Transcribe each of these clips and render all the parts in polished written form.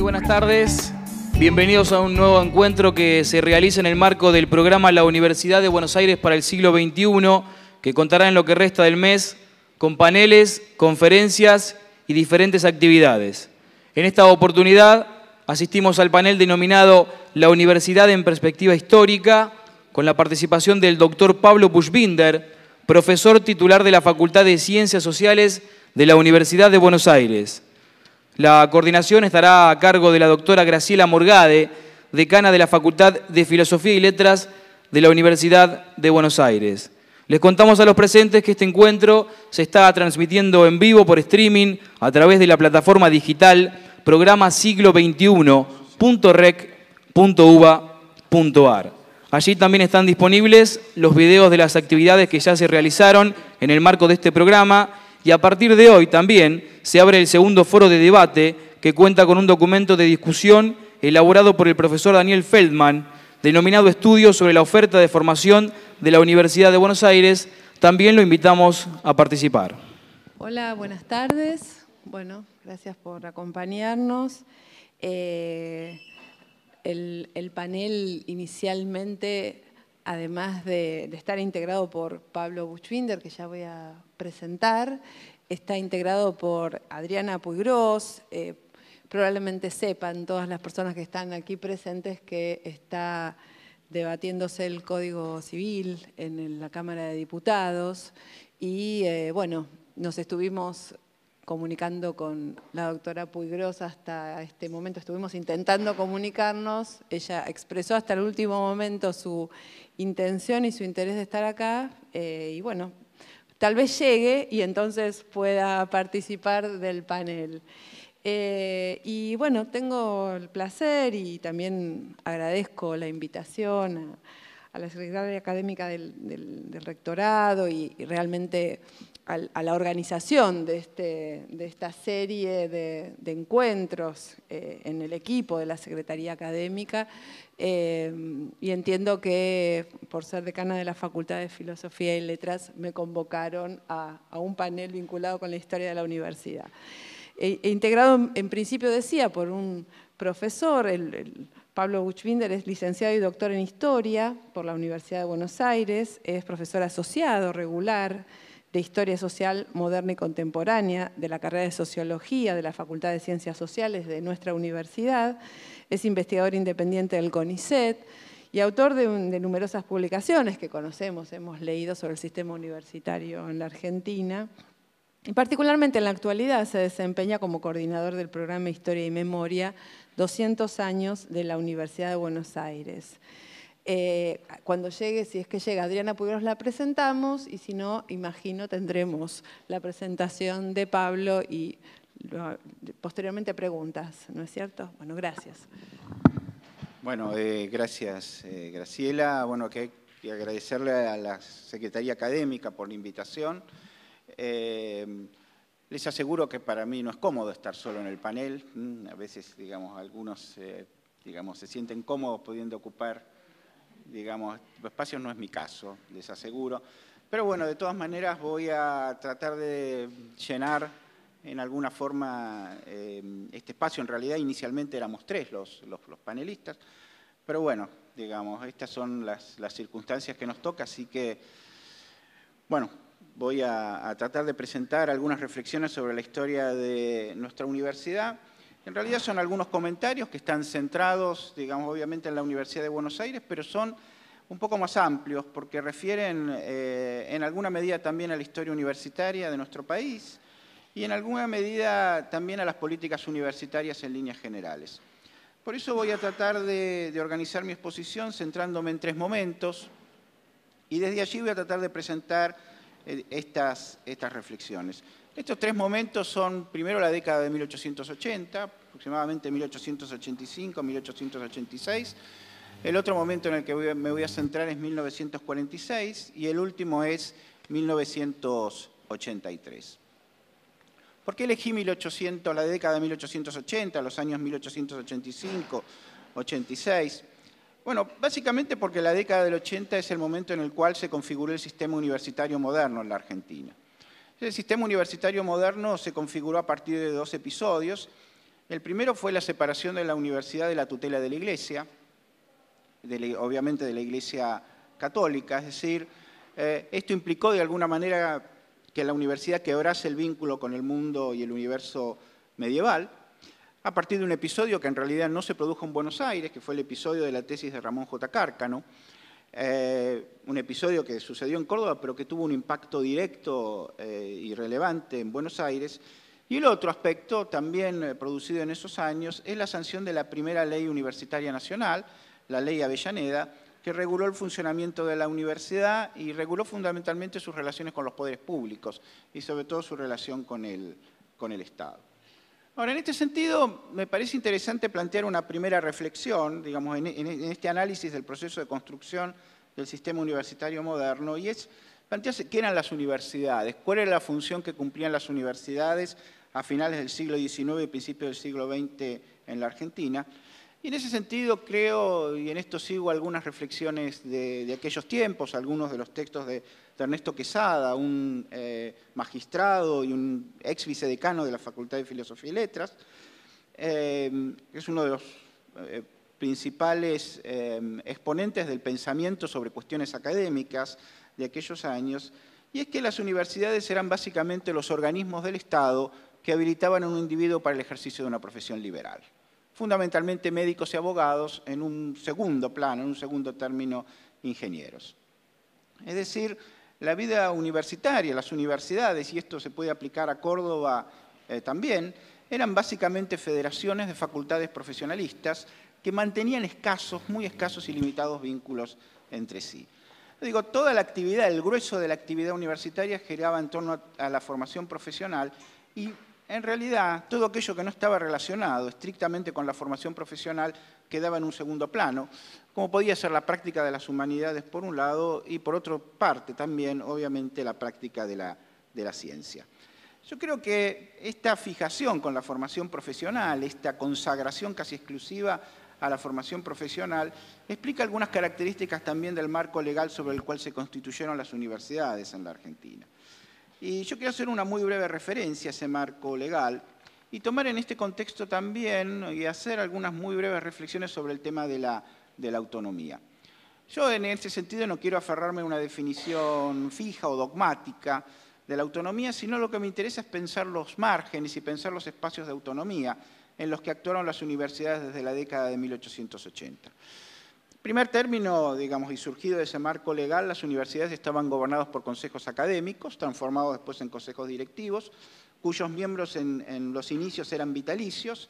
buenas tardes. Bienvenidos a un nuevo encuentro que se realiza en el marco del programa La Universidad de Buenos Aires para el siglo XXI, que contará en lo que resta del mes con paneles, conferencias y diferentes actividades. En esta oportunidad asistimos al panel denominado La Universidad en Perspectiva Histórica, con la participación del doctor Pablo Buschbinder, profesor titular de la Facultad de Ciencias Sociales de la Universidad de Buenos Aires. La coordinación estará a cargo de la doctora Graciela Morgade, decana de la Facultad de Filosofía y Letras de la Universidad de Buenos Aires. Les contamos a los presentes que este encuentro se está transmitiendo en vivo por streaming a través de la plataforma digital programa siglo21.rec.uba.ar. Allí también están disponibles los videos de las actividades que ya se realizaron en el marco de este programa, y a partir de hoy también se abre el segundo foro de debate que cuenta con un documento de discusión elaborado por el profesor Daniel Feldman, denominado Estudios sobre la oferta de formación de la Universidad de Buenos Aires. También lo invitamos a participar. Hola, buenas tardes. Bueno, gracias por acompañarnos. El panel inicialmente, además de estar integrado por Pablo Buschbinder, que ya voy a presentar, está integrado por Adriana Puiggrós. Probablemente sepan todas las personas que están aquí presentes que está debatiéndose el Código Civil en la Cámara de Diputados y bueno, nos estuvimos comunicando con la doctora Puiggrós hasta este momento, estuvimos intentando comunicarnos, ella expresó hasta el último momento su intención y su interés de estar acá y bueno, tal vez llegue y entonces pueda participar del panel. Y bueno, tengo el placer y también agradezco la invitación a la Secretaría Académica del Rectorado y realmente a la organización de esta serie de encuentros en el equipo de la Secretaría Académica y entiendo que por ser decana de la Facultad de Filosofía y Letras me convocaron a un panel vinculado con la historia de la universidad. Integrado en principio, decía, por un profesor, Pablo Buschbinder es licenciado y doctor en Historia por la Universidad de Buenos Aires, es profesor asociado regular de Historia Social Moderna y Contemporánea de la carrera de Sociología de la Facultad de Ciencias Sociales de nuestra universidad, es investigador independiente del CONICET y autor de numerosas publicaciones que conocemos, hemos leído sobre el sistema universitario en la Argentina. Y particularmente en la actualidad se desempeña como coordinador del programa Historia y Memoria 200 años de la Universidad de Buenos Aires. Cuando llegue, si es que llega Adriana Puiggrós, la presentamos y si no, imagino, tendremos la presentación de Pablo y posteriormente preguntas, ¿no es cierto? Bueno, gracias. Bueno, gracias Graciela. Bueno, que agradecerle a la Secretaría Académica por la invitación. Les aseguro que para mí no es cómodo estar solo en el panel. A veces, digamos, algunos se sienten cómodos pudiendo ocupar, digamos, espacios. No es mi caso, les aseguro. Pero bueno, de todas maneras voy a tratar de llenar en alguna forma este espacio. En realidad, inicialmente éramos 3 los panelistas. Pero bueno, digamos, estas son las circunstancias que nos toca, así que, bueno, voy a tratar de presentar algunas reflexiones sobre la historia de nuestra universidad. En realidad son algunos comentarios que están centrados, digamos, obviamente en la Universidad de Buenos Aires, pero son un poco más amplios porque refieren en alguna medida también a la historia universitaria de nuestro país y en alguna medida también a las políticas universitarias en líneas generales. Por eso voy a tratar de organizar mi exposición centrándome en 3 momentos y desde allí voy a tratar de presentar estas reflexiones. Estos 3 momentos son, primero, la década de 1880, aproximadamente 1885-1886. El otro momento en el que me voy a centrar es 1946 y el último es 1983. ¿Por qué elegí la década de 1880, los años 1885-86? Bueno, básicamente porque la década del 80 es el momento en el cual se configuró el sistema universitario moderno en la Argentina. El sistema universitario moderno se configuró a partir de 2 episodios. El primero fue la separación de la universidad de la tutela de la Iglesia, obviamente de la Iglesia católica, es decir, esto implicó de alguna manera que la universidad quebrase el vínculo con el mundo y el universo medieval, a partir de un episodio que en realidad no se produjo en Buenos Aires, que fue el episodio de la tesis de Ramón J. Cárcano, un episodio que sucedió en Córdoba, pero que tuvo un impacto directo y relevante en Buenos Aires. Y el otro aspecto, también producido en esos años, es la sanción de la primera ley universitaria nacional, la Ley Avellaneda, que reguló el funcionamiento de la universidad y reguló fundamentalmente sus relaciones con los poderes públicos y sobre todo su relación con el Estado. Ahora, en este sentido, me parece interesante plantear una primera reflexión, digamos, en este análisis del proceso de construcción del sistema universitario moderno, y es plantearse qué eran las universidades, cuál era la función que cumplían las universidades a finales del siglo XIX y principios del siglo XX en la Argentina. Y en ese sentido creo, y en esto sigo algunas reflexiones de aquellos tiempos, algunos de los textos de Ernesto Quesada, un magistrado y un ex vicedecano de la Facultad de Filosofía y Letras, es uno de los principales exponentes del pensamiento sobre cuestiones académicas de aquellos años, y es que las universidades eran básicamente los organismos del Estado que habilitaban a un individuo para el ejercicio de una profesión liberal. Fundamentalmente médicos y abogados, en un segundo plano, en un segundo término, ingenieros. Es decir, la vida universitaria, las universidades, y esto se puede aplicar a Córdoba también, eran básicamente federaciones de facultades profesionalistas que mantenían escasos, muy escasos y limitados vínculos entre sí. Digo, toda la actividad, el grueso de la actividad universitaria giraba en torno a la formación profesional y en realidad todo aquello que no estaba relacionado estrictamente con la formación profesional quedaba en un segundo plano, como podía ser la práctica de las humanidades por un lado y por otra parte también, obviamente, la práctica de la ciencia. Yo creo que esta fijación con la formación profesional, esta consagración casi exclusiva a la formación profesional, explica algunas características también del marco legal sobre el cual se constituyeron las universidades en la Argentina. Y yo quiero hacer una muy breve referencia a ese marco legal y tomar en este contexto también y hacer algunas muy breves reflexiones sobre el tema de la autonomía. Yo en ese sentido no quiero aferrarme a una definición fija o dogmática de la autonomía, sino lo que me interesa es pensar los márgenes y pensar los espacios de autonomía en los que actuaron las universidades desde la década de 1880. En primer término, digamos, y surgido de ese marco legal, las universidades estaban gobernadas por consejos académicos, transformados después en consejos directivos, cuyos miembros en los inicios eran vitalicios.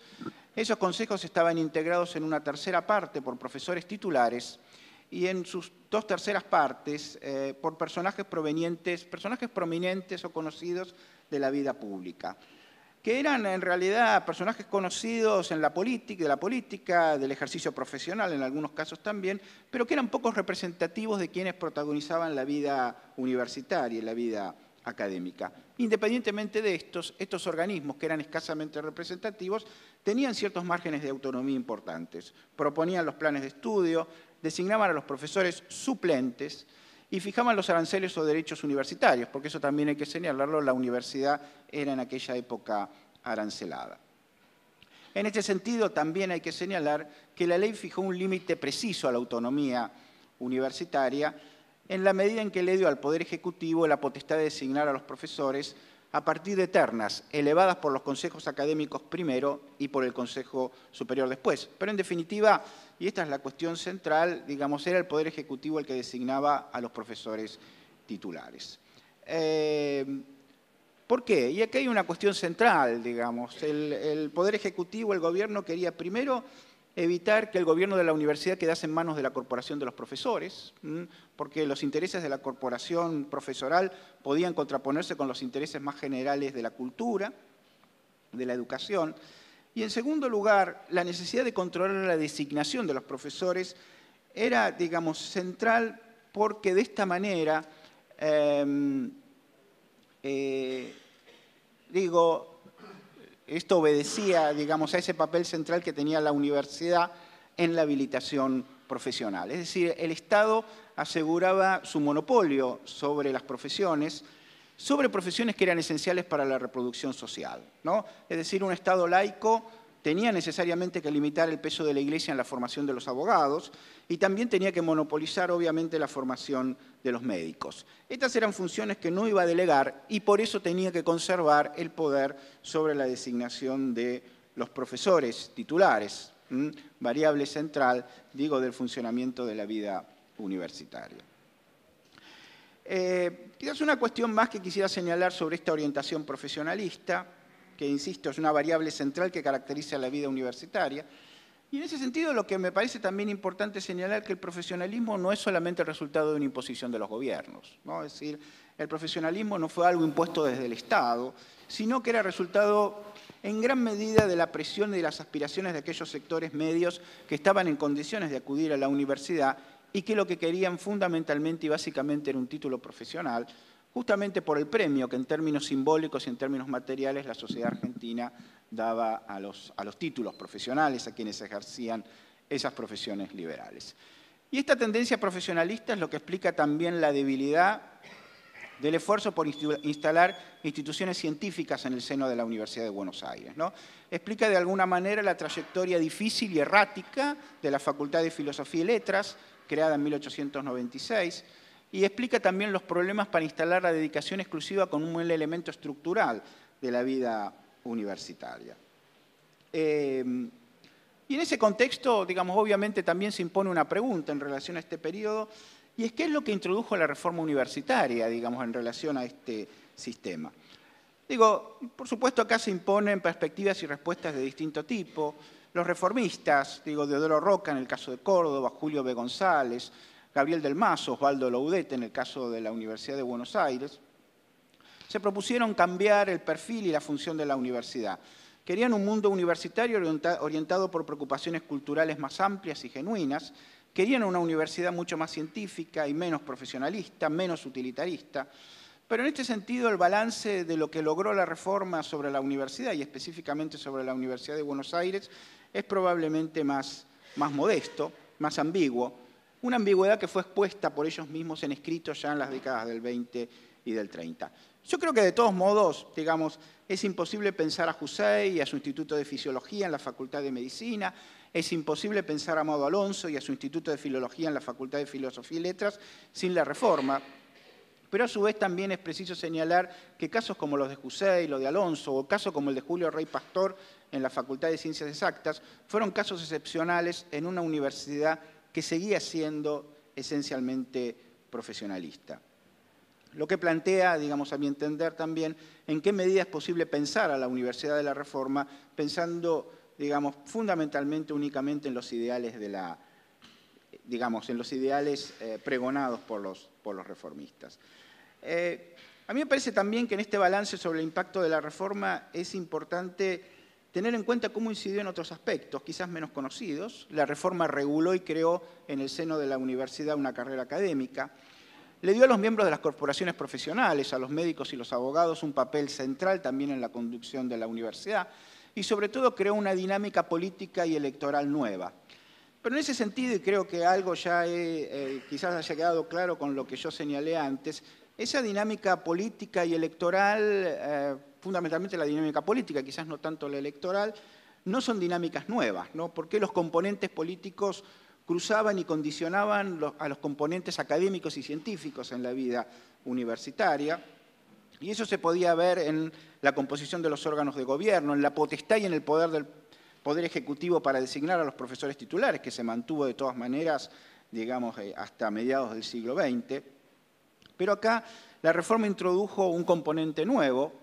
Esos consejos estaban integrados en una tercera parte por profesores titulares y en sus dos terceras partes por personajes prominentes o conocidos de la vida pública, que eran en realidad personajes conocidos en la política, del ejercicio profesional en algunos casos también, pero que eran pocos representativos de quienes protagonizaban la vida universitaria y la vida académica. Independientemente de estos organismos, que eran escasamente representativos, tenían ciertos márgenes de autonomía importantes. Proponían los planes de estudio, designaban a los profesores suplentes y fijaban los aranceles o derechos universitarios, porque eso también hay que señalarlo, la universidad era en aquella época arancelada. En este sentido, también hay que señalar que la ley fijó un límite preciso a la autonomía universitaria en la medida en que le dio al Poder Ejecutivo la potestad de designar a los profesores a partir de ternas elevadas por los consejos académicos primero y por el Consejo Superior después. Pero en definitiva, y esta es la cuestión central, digamos, era el Poder Ejecutivo el que designaba a los profesores titulares. ¿Por qué? Y aquí hay una cuestión central, digamos. El Poder Ejecutivo, el gobierno, quería primero evitar que el gobierno de la universidad quedase en manos de la corporación de los profesores, porque los intereses de la corporación profesoral podían contraponerse con los intereses más generales de la cultura, de la educación. Y en segundo lugar, la necesidad de controlar la designación de los profesores era, digamos, central porque de esta manera, esto obedecía, digamos, a ese papel central que tenía la universidad en la habilitación profesional. Es decir, el Estado aseguraba su monopolio sobre las profesiones, sobre profesiones que eran esenciales para la reproducción social, ¿no? Es decir, un Estado laico tenía necesariamente que limitar el peso de la Iglesia en la formación de los abogados y también tenía que monopolizar, obviamente, la formación de los médicos. Estas eran funciones que no iba a delegar y por eso tenía que conservar el poder sobre la designación de los profesores titulares, variable central, digo, del funcionamiento de la vida universitaria. Quizás una cuestión más que quisiera señalar sobre esta orientación profesionalista, que, insisto, es una variable central que caracteriza la vida universitaria. Y en ese sentido, lo que me parece también importante señalar es que el profesionalismo no es solamente el resultado de una imposición de los gobiernos, ¿no? Es decir, el profesionalismo no fue algo impuesto desde el Estado, sino que era resultado en gran medida de la presión y de las aspiraciones de aquellos sectores medios que estaban en condiciones de acudir a la universidad y que lo que querían fundamentalmente y básicamente era un título profesional, justamente por el premio que en términos simbólicos y en términos materiales la sociedad argentina daba a los títulos profesionales, a quienes ejercían esas profesiones liberales. Y esta tendencia profesionalista es lo que explica también la debilidad del esfuerzo por instalar instituciones científicas en el seno de la Universidad de Buenos Aires, ¿no? Explica de alguna manera la trayectoria difícil y errática de la Facultad de Filosofía y Letras, creada en 1896, y explica también los problemas para instalar la dedicación exclusiva como un elemento estructural de la vida universitaria. Y en ese contexto, digamos, obviamente también se impone una pregunta en relación a este periodo, y es qué es lo que introdujo la reforma universitaria, digamos, en relación a este sistema. Digo, por supuesto acá se imponen perspectivas y respuestas de distinto tipo. Los reformistas, digo, Deodoro Roca en el caso de Córdoba, Julio B. González, Gabriel del Mazo, Osvaldo Loudet en el caso de la Universidad de Buenos Aires, se propusieron cambiar el perfil y la función de la universidad. Querían un mundo universitario orientado por preocupaciones culturales más amplias y genuinas, querían una universidad mucho más científica y menos profesionalista, menos utilitarista, pero en este sentido el balance de lo que logró la reforma sobre la universidad y específicamente sobre la Universidad de Buenos Aires es probablemente más modesto, más ambiguo, una ambigüedad que fue expuesta por ellos mismos en escritos ya en las décadas del 20 y del 30. Yo creo que de todos modos, digamos, es imposible pensar a Jussey y a su Instituto de Fisiología en la Facultad de Medicina, es imposible pensar a Amado Alonso y a su Instituto de Filología en la Facultad de Filosofía y Letras sin la reforma, pero a su vez también es preciso señalar que casos como los de Jussey, lo de Alonso, o casos como el de Julio Rey Pastor en la Facultad de Ciencias Exactas, fueron casos excepcionales en una universidad que seguía siendo esencialmente profesionalista. Lo que plantea, digamos, a mi entender también, en qué medida es posible pensar a la Universidad de la Reforma pensando, digamos, fundamentalmente únicamente en los ideales de la, digamos, en los ideales pregonados por los reformistas. A mí me parece también que en este balance sobre el impacto de la reforma es importante tener en cuenta cómo incidió en otros aspectos, quizás menos conocidos. La reforma reguló y creó en el seno de la universidad una carrera académica. Le dio a los miembros de las corporaciones profesionales, a los médicos y los abogados, un papel central también en la conducción de la universidad y sobre todo creó una dinámica política y electoral nueva. Pero en ese sentido, y creo que algo ya quizás haya quedado claro con lo que yo señalé antes, esa dinámica política y electoral, fundamentalmente la dinámica política, quizás no tanto la electoral, no son dinámicas nuevas, ¿no? Porque los componentes políticos cruzaban y condicionaban a los componentes académicos y científicos en la vida universitaria, y eso se podía ver en la composición de los órganos de gobierno, en la potestad y en el poder del Poder Ejecutivo para designar a los profesores titulares, que se mantuvo de todas maneras, digamos, hasta mediados del siglo XX. Pero acá la reforma introdujo un componente nuevo,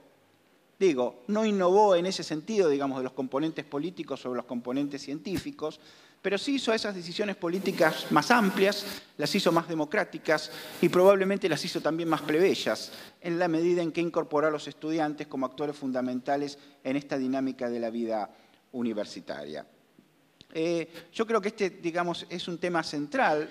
digo, no innovó en ese sentido, digamos, de los componentes políticos sobre los componentes científicos, pero sí hizo esas decisiones políticas más amplias, las hizo más democráticas y probablemente las hizo también más plebeyas, en la medida en que incorporó a los estudiantes como actores fundamentales en esta dinámica de la vida universitaria. Yo creo que este, digamos, es un tema central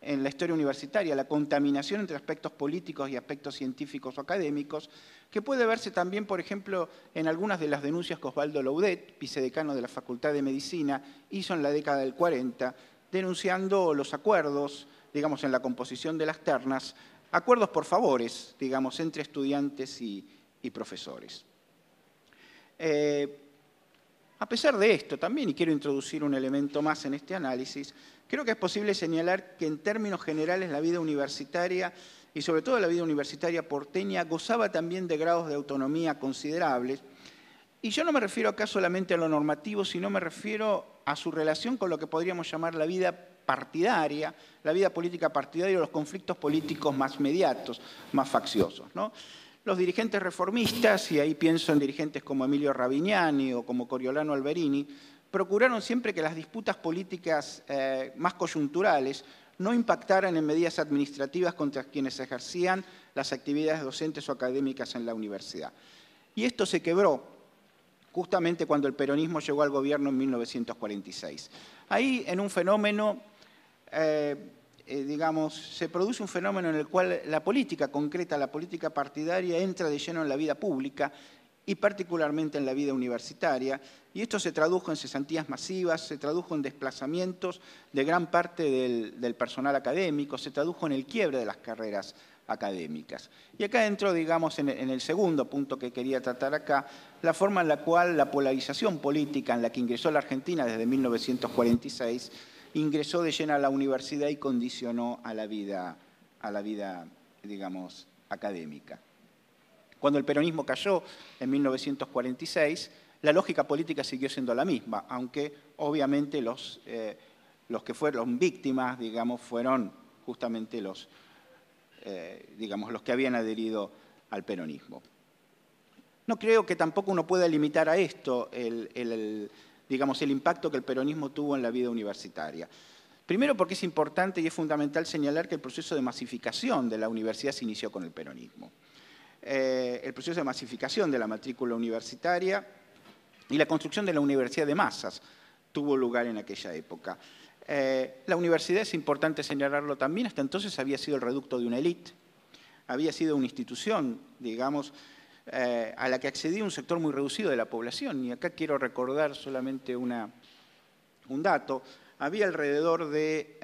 en la historia universitaria, la contaminación entre aspectos políticos y aspectos científicos o académicos, que puede verse también, por ejemplo, en algunas de las denuncias que Osvaldo Loudet, vicedecano de la Facultad de Medicina, hizo en la década del 40, denunciando los acuerdos, digamos, en la composición de las ternas, acuerdos por favores, digamos, entre estudiantes y profesores. A pesar de esto también, y quiero introducir un elemento más en este análisis, creo que es posible señalar que en términos generales la vida universitaria, y sobre todo la vida universitaria porteña, gozaba también de grados de autonomía considerables. Y yo no me refiero acá solamente a lo normativo, sino me refiero a su relación con lo que podríamos llamar la vida partidaria, la vida política partidaria o los conflictos políticos más mediatos, más facciosos, ¿no? Los dirigentes reformistas, y ahí pienso en dirigentes como Emilio Ravignani o como Coriolano Alberini, procuraron siempre que las disputas políticas más coyunturales no impactaran en medidas administrativas contra quienes ejercían las actividades docentes o académicas en la universidad. Y esto se quebró justamente cuando el peronismo llegó al gobierno en 1946. Ahí, en un fenómeno, se produce un fenómeno en el cual la política concreta, la política partidaria, entra de lleno en la vida pública y particularmente en la vida universitaria, y esto se tradujo en cesantías masivas, se tradujo en desplazamientos de gran parte del personal académico, se tradujo en el quiebre de las carreras académicas. Y acá entro, digamos, en el segundo punto que quería tratar acá, la forma en la cual la polarización política en la que ingresó la Argentina desde 1946 ingresó de lleno a la universidad y condicionó a la vida, digamos, académica. Cuando el peronismo cayó en 1946, la lógica política siguió siendo la misma, aunque obviamente los que fueron víctimas, digamos, fueron justamente los que habían adherido al peronismo. No creo que tampoco uno pueda limitar a esto el impacto que el peronismo tuvo en la vida universitaria. Primero porque es importante y es fundamental señalar que el proceso de masificación de la universidad se inició con el peronismo. El proceso de masificación de la matrícula universitaria y la construcción de la universidad de masas tuvo lugar en aquella época. La universidad, es importante señalarlo también, hasta entonces había sido el reducto de una élite, había sido una institución, digamos, a la que accedía un sector muy reducido de la población. Y acá quiero recordar solamente un dato. Había alrededor de,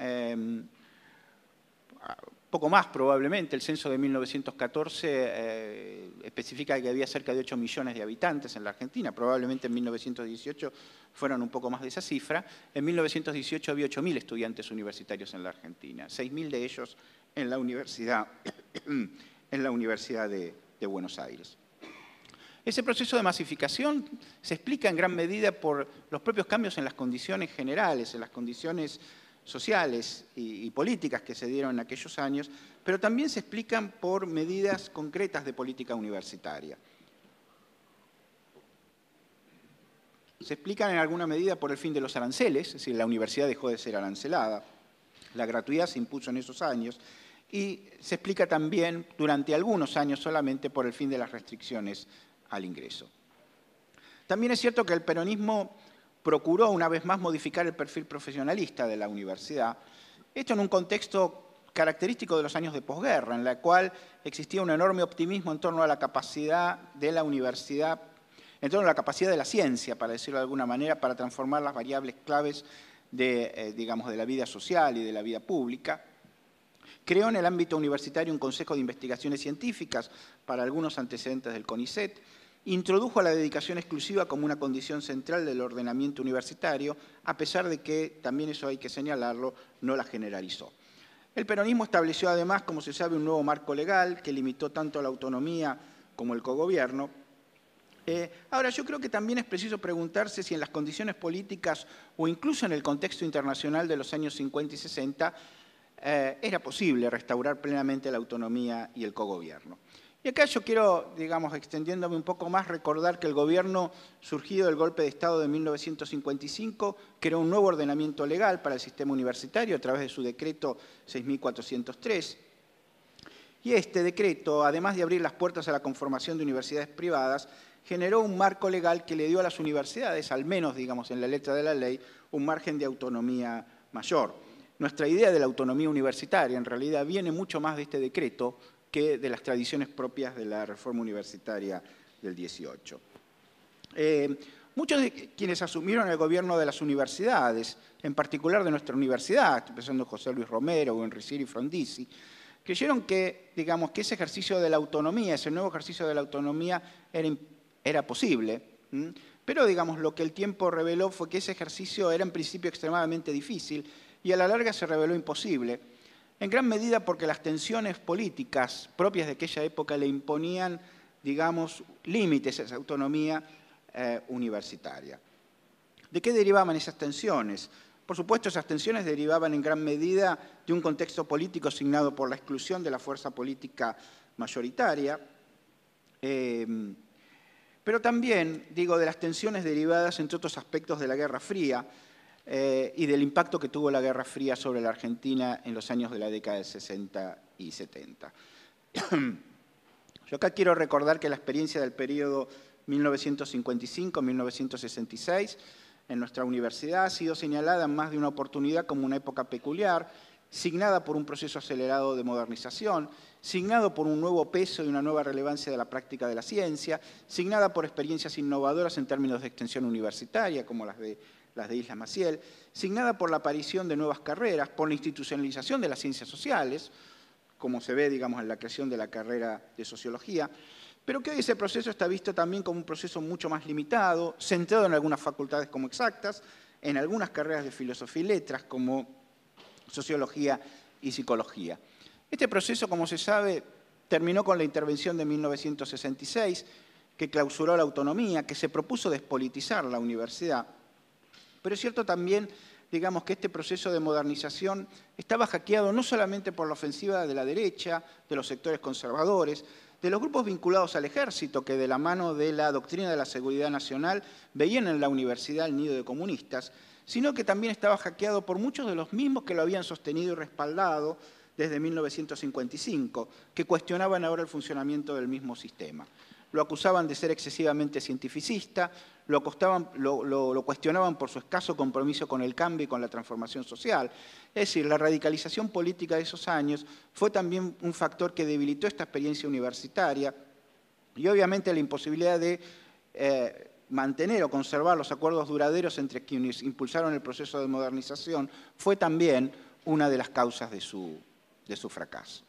poco más probablemente, el censo de 1914 especifica que había cerca de 8 millones de habitantes en la Argentina. Probablemente en 1918 fueron un poco más de esa cifra. En 1918 había 8.000 estudiantes universitarios en la Argentina, 6.000 de ellos en la Universidad de Buenos Aires. Ese proceso de masificación se explica en gran medida por los propios cambios en las condiciones generales, en las condiciones sociales y políticas que se dieron en aquellos años, pero también se explican por medidas concretas de política universitaria. Se explican en alguna medida por el fin de los aranceles, es decir, la universidad dejó de ser arancelada, la gratuidad se impuso en esos años, y se explica también durante algunos años solamente por el fin de las restricciones al ingreso. También es cierto que el peronismo procuró una vez más modificar el perfil profesionalista de la universidad, esto en un contexto característico de los años de posguerra, en la cual existía un enorme optimismo en torno a la capacidad de la universidad, en torno a la capacidad de la ciencia, para decirlo de alguna manera, para transformar las variables claves de la vida social y de la vida pública. Creó en el ámbito universitario un Consejo de Investigaciones Científicas para algunos antecedentes del CONICET, introdujo a la dedicación exclusiva como una condición central del ordenamiento universitario, a pesar de que, también eso hay que señalarlo, no la generalizó. El peronismo estableció además, como se sabe, un nuevo marco legal que limitó tanto la autonomía como el cogobierno. Ahora, yo creo que también es preciso preguntarse si en las condiciones políticas o incluso en el contexto internacional de los años 50 y 60 era posible restaurar plenamente la autonomía y el cogobierno. Y acá yo quiero, digamos, extendiéndome un poco más, recordar que el gobierno surgido del golpe de Estado de 1955 creó un nuevo ordenamiento legal para el sistema universitario a través de su decreto 6.403. Y este decreto, además de abrir las puertas a la conformación de universidades privadas, generó un marco legal que le dio a las universidades, al menos, digamos, en la letra de la ley, un margen de autonomía mayor. Nuestra idea de la autonomía universitaria, en realidad, viene mucho más de este decreto que de las tradiciones propias de la reforma universitaria del 18. Muchos de quienes asumieron el gobierno de las universidades, en particular de nuestra universidad, empezando José Luis Romero, Henry Siri Frondizi, creyeron que, digamos, que ese ejercicio de la autonomía, ese nuevo ejercicio de la autonomía era posible, Pero, digamos, lo que el tiempo reveló fue que ese ejercicio era en principio extremadamente difícil y a la larga se reveló imposible, en gran medida porque las tensiones políticas propias de aquella época le imponían, digamos, límites a esa autonomía universitaria. ¿De qué derivaban esas tensiones? Por supuesto, esas tensiones derivaban en gran medida de un contexto político signado por la exclusión de la fuerza política mayoritaria, pero también, digo, de las tensiones derivadas, entre otros aspectos, de la Guerra Fría y del impacto que tuvo la Guerra Fría sobre la Argentina en los años de la década del 60 y 70. Yo acá quiero recordar que la experiencia del periodo 1955-1966 en nuestra universidad ha sido señalada en más de una oportunidad como una época peculiar, signada por un proceso acelerado de modernización, signado por un nuevo peso y una nueva relevancia de la práctica de la ciencia, signada por experiencias innovadoras en términos de extensión universitaria, como las de Isla Maciel, signada por la aparición de nuevas carreras, por la institucionalización de las ciencias sociales, como se ve, digamos, en la creación de la carrera de Sociología, pero que hoy ese proceso está visto también como un proceso mucho más limitado, centrado en algunas facultades como exactas, en algunas carreras de Filosofía y Letras como Sociología y Psicología. Este proceso, como se sabe, terminó con la intervención de 1966, que clausuró la autonomía, que se propuso despolitizar la universidad. Pero es cierto también, digamos, que este proceso de modernización estaba hackeado no solamente por la ofensiva de la derecha, de los sectores conservadores, de los grupos vinculados al ejército, que de la mano de la doctrina de la seguridad nacional veían en la universidad el nido de comunistas, sino que también estaba hackeado por muchos de los mismos que lo habían sostenido y respaldado desde 1955, que cuestionaban ahora el funcionamiento del mismo sistema. Lo acusaban de ser excesivamente cientificista, lo cuestionaban por su escaso compromiso con el cambio y con la transformación social. Es decir, la radicalización política de esos años fue también un factor que debilitó esta experiencia universitaria y obviamente la imposibilidad de mantener o conservar los acuerdos duraderos entre quienes impulsaron el proceso de modernización fue también una de las causas de su fracaso.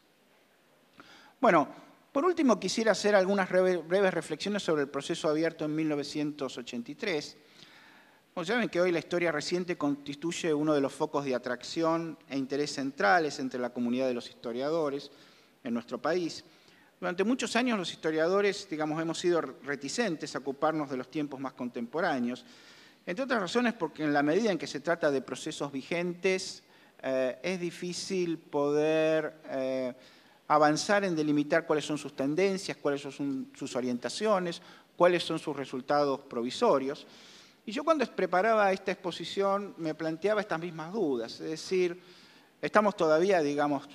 Bueno, por último, quisiera hacer algunas breves reflexiones sobre el proceso abierto en 1983. Como saben que hoy la historia reciente constituye uno de los focos de atracción e interés centrales entre la comunidad de los historiadores en nuestro país. Durante muchos años los historiadores, digamos, hemos sido reticentes a ocuparnos de los tiempos más contemporáneos, entre otras razones porque en la medida en que se trata de procesos vigentes, es difícil poder avanzar en delimitar cuáles son sus tendencias, cuáles son sus orientaciones, cuáles son sus resultados provisorios. Y yo cuando preparaba esta exposición me planteaba estas mismas dudas, es decir, estamos todavía, digamos,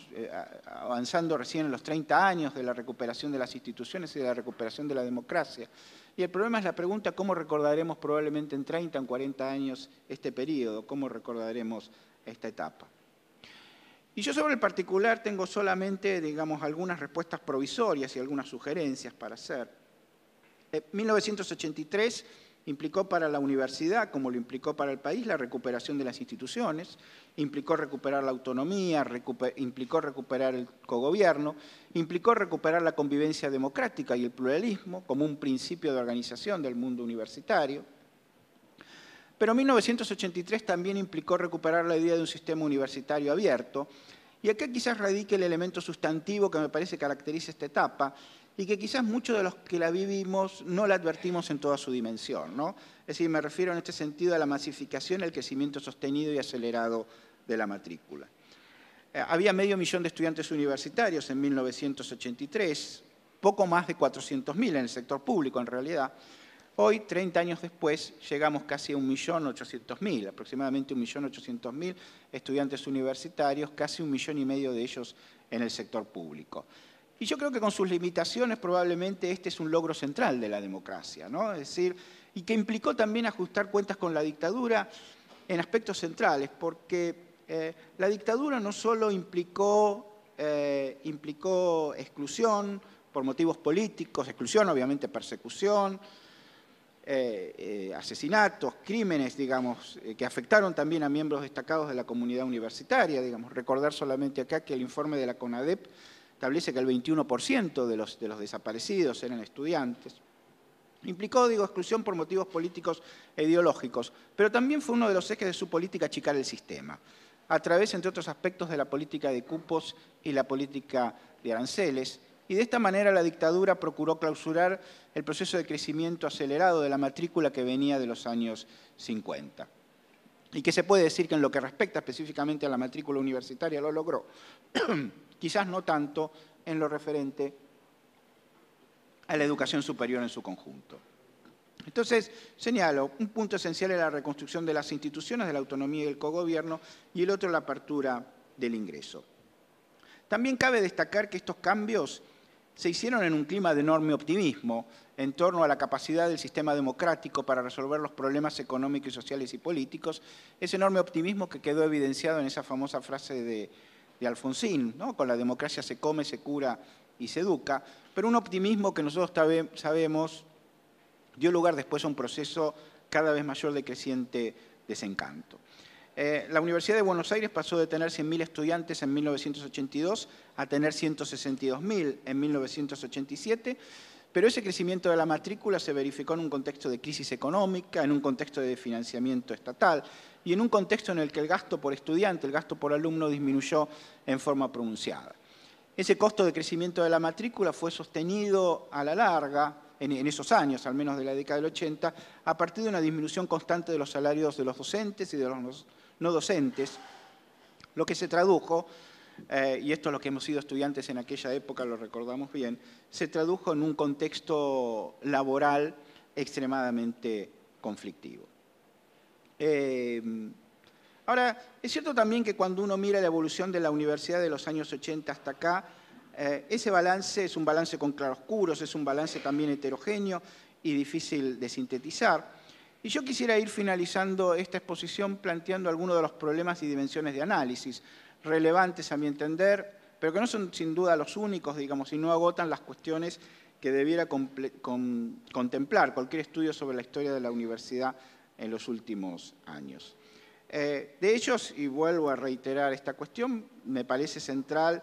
avanzando recién en los 30 años de la recuperación de las instituciones y de la recuperación de la democracia. Y el problema es la pregunta, ¿cómo recordaremos probablemente en 30, en 40 años este periodo? ¿Cómo recordaremos esta etapa? Y yo sobre el particular tengo solamente, digamos, algunas respuestas provisorias y algunas sugerencias para hacer. 1983 implicó para la universidad, como lo implicó para el país, la recuperación de las instituciones, implicó recuperar la autonomía, implicó recuperar el cogobierno, implicó recuperar la convivencia democrática y el pluralismo como un principio de organización del mundo universitario. Pero 1983 también implicó recuperar la idea de un sistema universitario abierto, y acá quizás radique el elemento sustantivo que me parece caracteriza esta etapa, y que quizás muchos de los que la vivimos no la advertimos en toda su dimensión, ¿no? Es decir, me refiero en este sentido a la masificación, el crecimiento sostenido y acelerado de la matrícula. Había 500.000 de estudiantes universitarios en 1983, poco más de 400.000 en el sector público en realidad. Hoy, 30 años después, llegamos casi a 1.800.000, aproximadamente 1.800.000 estudiantes universitarios, casi 1,5 millones de ellos en el sector público. Y yo creo que con sus limitaciones probablemente este es un logro central de la democracia, ¿no? Es decir, y que implicó también ajustar cuentas con la dictadura en aspectos centrales, porque la dictadura no solo implicó exclusión por motivos políticos, exclusión, obviamente persecución, asesinatos, crímenes, digamos, que afectaron también a miembros destacados de la comunidad universitaria, digamos, recordar solamente acá que el informe de la CONADEP establece que el 21% de los desaparecidos eran estudiantes. Implicó, digo, exclusión por motivos políticos e ideológicos, pero también fue uno de los ejes de su política achicar el sistema, a través, entre otros aspectos, de la política de cupos y la política de aranceles, y de esta manera la dictadura procuró clausurar el proceso de crecimiento acelerado de la matrícula que venía de los años 50. Y que se puede decir que en lo que respecta específicamente a la matrícula universitaria lo logró, quizás no tanto en lo referente a la educación superior en su conjunto. Entonces, señalo, un punto esencial es la reconstrucción de las instituciones, de la autonomía y el cogobierno, y el otro la apertura del ingreso. También cabe destacar que estos cambios se hicieron en un clima de enorme optimismo en torno a la capacidad del sistema democrático para resolver los problemas económicos, sociales y políticos, ese enorme optimismo que quedó evidenciado en esa famosa frase de Alfonsín, ¿no? Con la democracia se come, se cura y se educa, pero un optimismo que nosotros sabemos dio lugar después a un proceso cada vez mayor de creciente desencanto. La Universidad de Buenos Aires pasó de tener 100.000 estudiantes en 1982 a tener 162.000 en 1987, pero ese crecimiento de la matrícula se verificó en un contexto de crisis económica, en un contexto de financiamiento estatal y en un contexto en el que el gasto por estudiante, el gasto por alumno disminuyó en forma pronunciada. Ese costo de crecimiento de la matrícula fue sostenido a la larga, en esos años, al menos de la década del 80, a partir de una disminución constante de los salarios de los docentes y de los no docentes, lo que se tradujo, y esto es lo que hemos sido estudiantes en aquella época, lo recordamos bien, se tradujo en un contexto laboral extremadamente conflictivo. Ahora, es cierto también que cuando uno mira la evolución de la universidad de los años 80 hasta acá, ese balance es un balance con claroscuros, es un balance también heterogéneo y difícil de sintetizar. Y yo quisiera ir finalizando esta exposición planteando algunos de los problemas y dimensiones de análisis relevantes a mi entender, pero que no son sin duda los únicos, digamos, y no agotan las cuestiones que debiera contemplar cualquier estudio sobre la historia de la universidad en los últimos años. De ellos, y vuelvo a reiterar esta cuestión, me parece central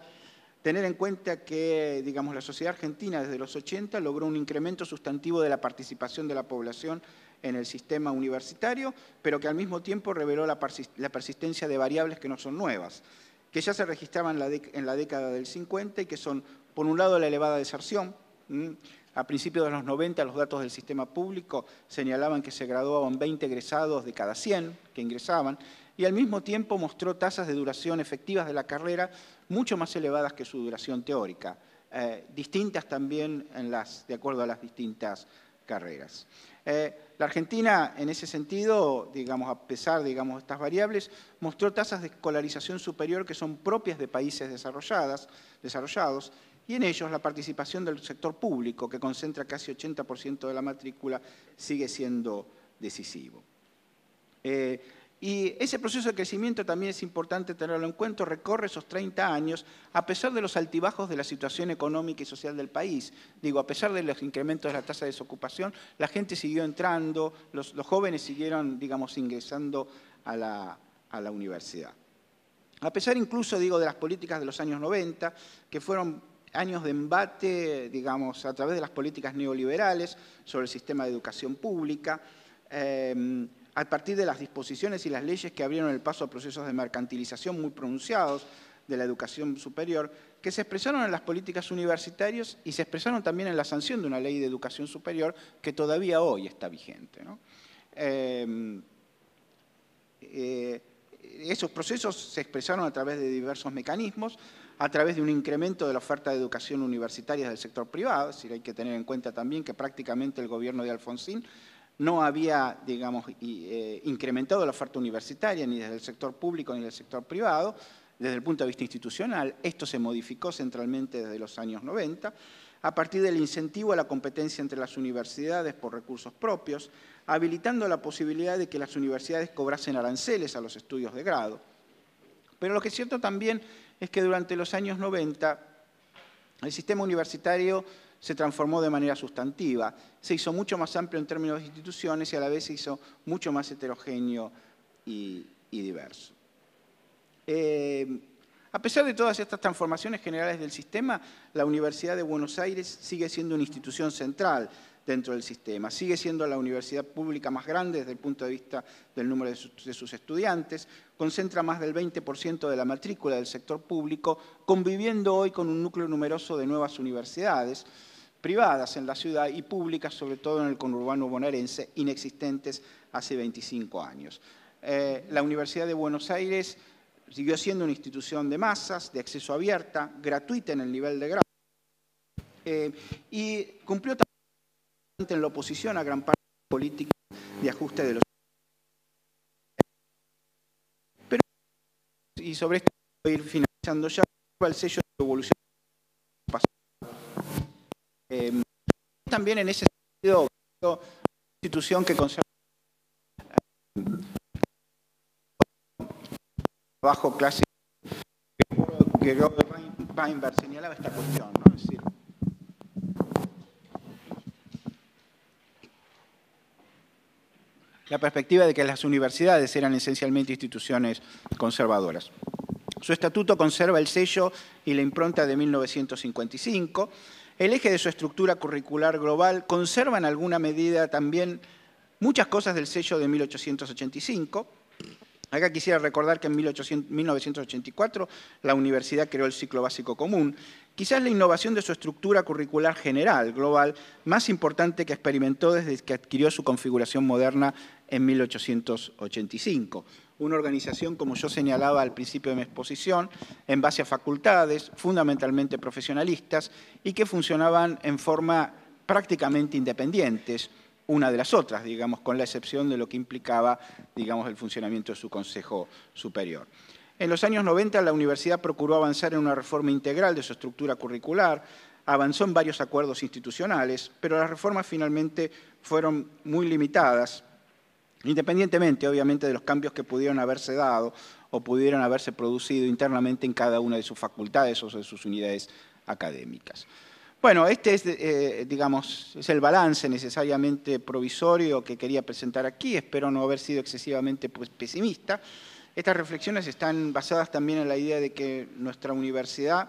tener en cuenta que, digamos, la sociedad argentina desde los 80 logró un incremento sustantivo de la participación de la población en el sistema universitario, pero que al mismo tiempo reveló la persistencia de variables que no son nuevas, que ya se registraban en la década del 50 y que son, por un lado, la elevada deserción. A principios de los 90 los datos del sistema público señalaban que se graduaban 20 egresados de cada 100 que ingresaban, y al mismo tiempo mostró tasas de duración efectivas de la carrera mucho más elevadas que su duración teórica, distintas también de acuerdo a las distintas carreras. La Argentina, en ese sentido, digamos, a pesar de estas variables, mostró tasas de escolarización superior que son propias de países desarrollados, y en ellos la participación del sector público, que concentra casi 80% de la matrícula, sigue siendo decisivo. Y ese proceso de crecimiento también es importante tenerlo en cuenta, recorre esos 30 años, a pesar de los altibajos de la situación económica y social del país. Digo, a pesar de los incrementos de la tasa de desocupación, la gente siguió entrando, los jóvenes siguieron, digamos, ingresando a la universidad. A pesar incluso, digo, de las políticas de los años 90, que fueron años de embate, digamos, a través de las políticas neoliberales sobre el sistema de educación pública, a partir de las disposiciones y las leyes que abrieron el paso a procesos de mercantilización muy pronunciados de la educación superior, que se expresaron en las políticas universitarias y se expresaron también en la sanción de una ley de educación superior que todavía hoy está vigente, ¿no? Esos procesos se expresaron a través de diversos mecanismos, a través de un incremento de la oferta de educación universitaria del sector privado, es decir, hay que tener en cuenta también que prácticamente el gobierno de Alfonsín no había, digamos, incrementado la oferta universitaria ni desde el sector público ni del sector privado. Desde el punto de vista institucional, esto se modificó centralmente desde los años 90, a partir del incentivo a la competencia entre las universidades por recursos propios, habilitando la posibilidad de que las universidades cobrasen aranceles a los estudios de grado. Pero lo que es cierto también es que durante los años 90 el sistema universitario se transformó de manera sustantiva, se hizo mucho más amplio en términos de instituciones y a la vez se hizo mucho más heterogéneo y diverso. A pesar de todas estas transformaciones generales del sistema, la Universidad de Buenos Aires sigue siendo una institución central dentro del sistema. Sigue siendo la universidad pública más grande desde el punto de vista del número de sus estudiantes, concentra más del 20% de la matrícula del sector público, conviviendo hoy con un núcleo numeroso de nuevas universidades privadas en la ciudad y públicas, sobre todo en el conurbano bonaerense, inexistentes hace 25 años. La Universidad de Buenos Aires siguió siendo una institución de masas, de acceso abierta, gratuita en el nivel de grado, y cumplió también en la oposición a gran parte de la política de ajuste de los... Pero, y sobre esto voy a ir finalizando ya, el sello de evolución también en ese sentido, una institución que conserva trabajo clásico, que Weinberg señalaba esta cuestión, ¿no? Es decir, la perspectiva de que las universidades eran esencialmente instituciones conservadoras. Su estatuto conserva el sello y la impronta de 1955. El eje de su estructura curricular global conserva en alguna medida también muchas cosas del sello de 1885. Acá quisiera recordar que en 1984 la universidad creó el ciclo básico común. Quizás la innovación de su estructura curricular general, global, más importante que experimentó desde que adquirió su configuración moderna en 1885. Una organización, como yo señalaba al principio de mi exposición, en base a facultades, fundamentalmente profesionalistas, y que funcionaban en forma prácticamente independientes, una de las otras, digamos, con la excepción de lo que implicaba, digamos, el funcionamiento de su Consejo Superior. En los años 90 la universidad procuró avanzar en una reforma integral de su estructura curricular, avanzó en varios acuerdos institucionales, pero las reformas finalmente fueron muy limitadas, independientemente, obviamente, de los cambios que pudieron haberse dado o pudieron haberse producido internamente en cada una de sus facultades o de sus unidades académicas. Bueno, este es, digamos, es el balance necesariamente provisorio que quería presentar aquí. Espero no haber sido excesivamente pesimista. Estas reflexiones están basadas también en la idea de que nuestra universidad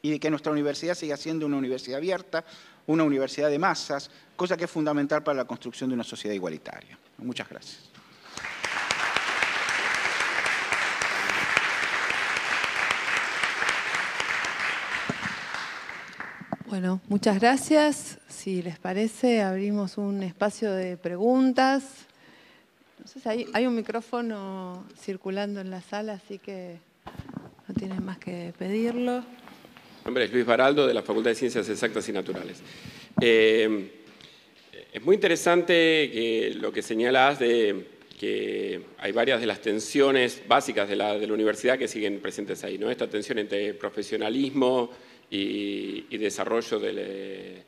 siga siendo una universidad abierta, una universidad de masas, cosa que es fundamental para la construcción de una sociedad igualitaria. Muchas gracias. Bueno, muchas gracias. Si les parece, abrimos un espacio de preguntas. No sé si hay un micrófono circulando en la sala, así que no tienen más que pedirlo. Mi nombre es Luis Baraldo, de la Facultad de Ciencias Exactas y Naturales. Es muy interesante lo que señalas de que hay varias de las tensiones básicas de la universidad que siguen presentes ahí, ¿no? Esta tensión entre profesionalismo y desarrollo de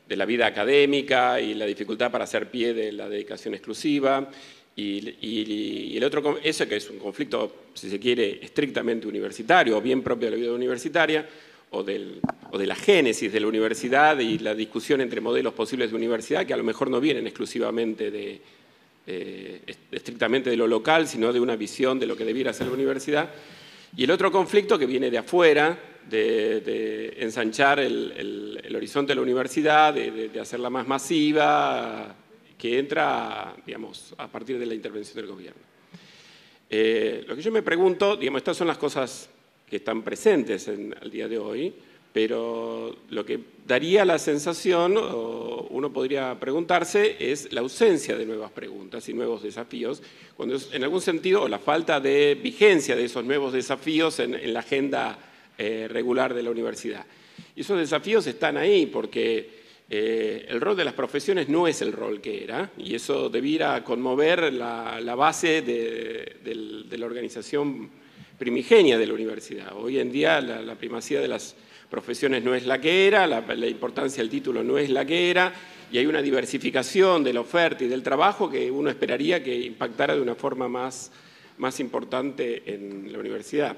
la vida académica y la dificultad para hacer pie de la dedicación exclusiva. Y el otro, eso que es un conflicto, si se quiere, estrictamente universitario o bien propio de la vida universitaria, o de la génesis de la universidad y la discusión entre modelos posibles de universidad que a lo mejor no vienen exclusivamente estrictamente de lo local, sino de una visión de lo que debiera ser la universidad. Y el otro conflicto que viene de afuera, de ensanchar el horizonte de la universidad, de hacerla más masiva, que entra, digamos, a partir de la intervención del gobierno. Lo que yo me pregunto, digamos, estas son las cosas que están presentes al día de hoy, pero lo que daría la sensación, o uno podría preguntarse, es la ausencia de nuevas preguntas y nuevos desafíos, cuando en algún sentido, o la falta de vigencia de esos nuevos desafíos en la agenda regular de la universidad. Y esos desafíos están ahí porque el rol de las profesiones no es el rol que era, y eso debiera conmover la base de la organización primigenia de la universidad. Hoy en día la primacía de las profesiones no es la que era, la importancia del título no es la que era, y hay una diversificación de la oferta y del trabajo que uno esperaría que impactara de una forma más importante en la universidad.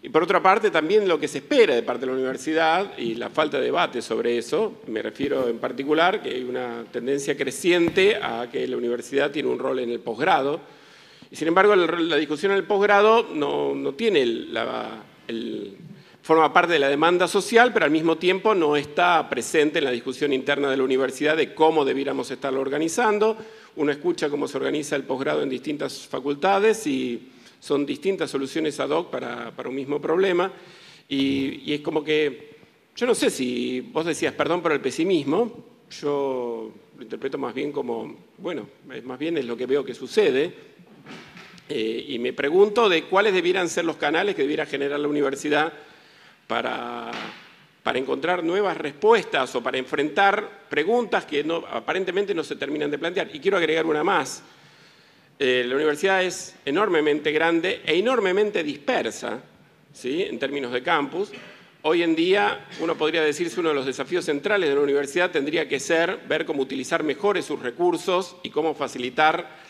Y por otra parte, también lo que se espera de parte de la universidad y la falta de debate sobre eso, me refiero en particular que hay una tendencia creciente a que la universidad tiene un rol en el posgrado, y sin embargo la discusión en el posgrado no tiene forma parte de la demanda social, pero al mismo tiempo no está presente en la discusión interna de la universidad de cómo debiéramos estarlo organizando. Uno escucha cómo se organiza el posgrado en distintas facultades y son distintas soluciones ad hoc para un mismo problema. Y es como que, yo no sé si vos decías perdón por el pesimismo, yo lo interpreto más bien como, bueno, más bien es lo que veo que sucede, y me pregunto de cuáles debieran ser los canales que debiera generar la universidad para encontrar nuevas respuestas o para enfrentar preguntas que aparentemente no se terminan de plantear. Y quiero agregar una más. La universidad es enormemente grande e enormemente dispersa, ¿sí?, en términos de campus. Hoy en día, uno podría decirse, uno de los desafíos centrales de la universidad tendría que ser ver cómo utilizar mejor sus recursos y cómo facilitar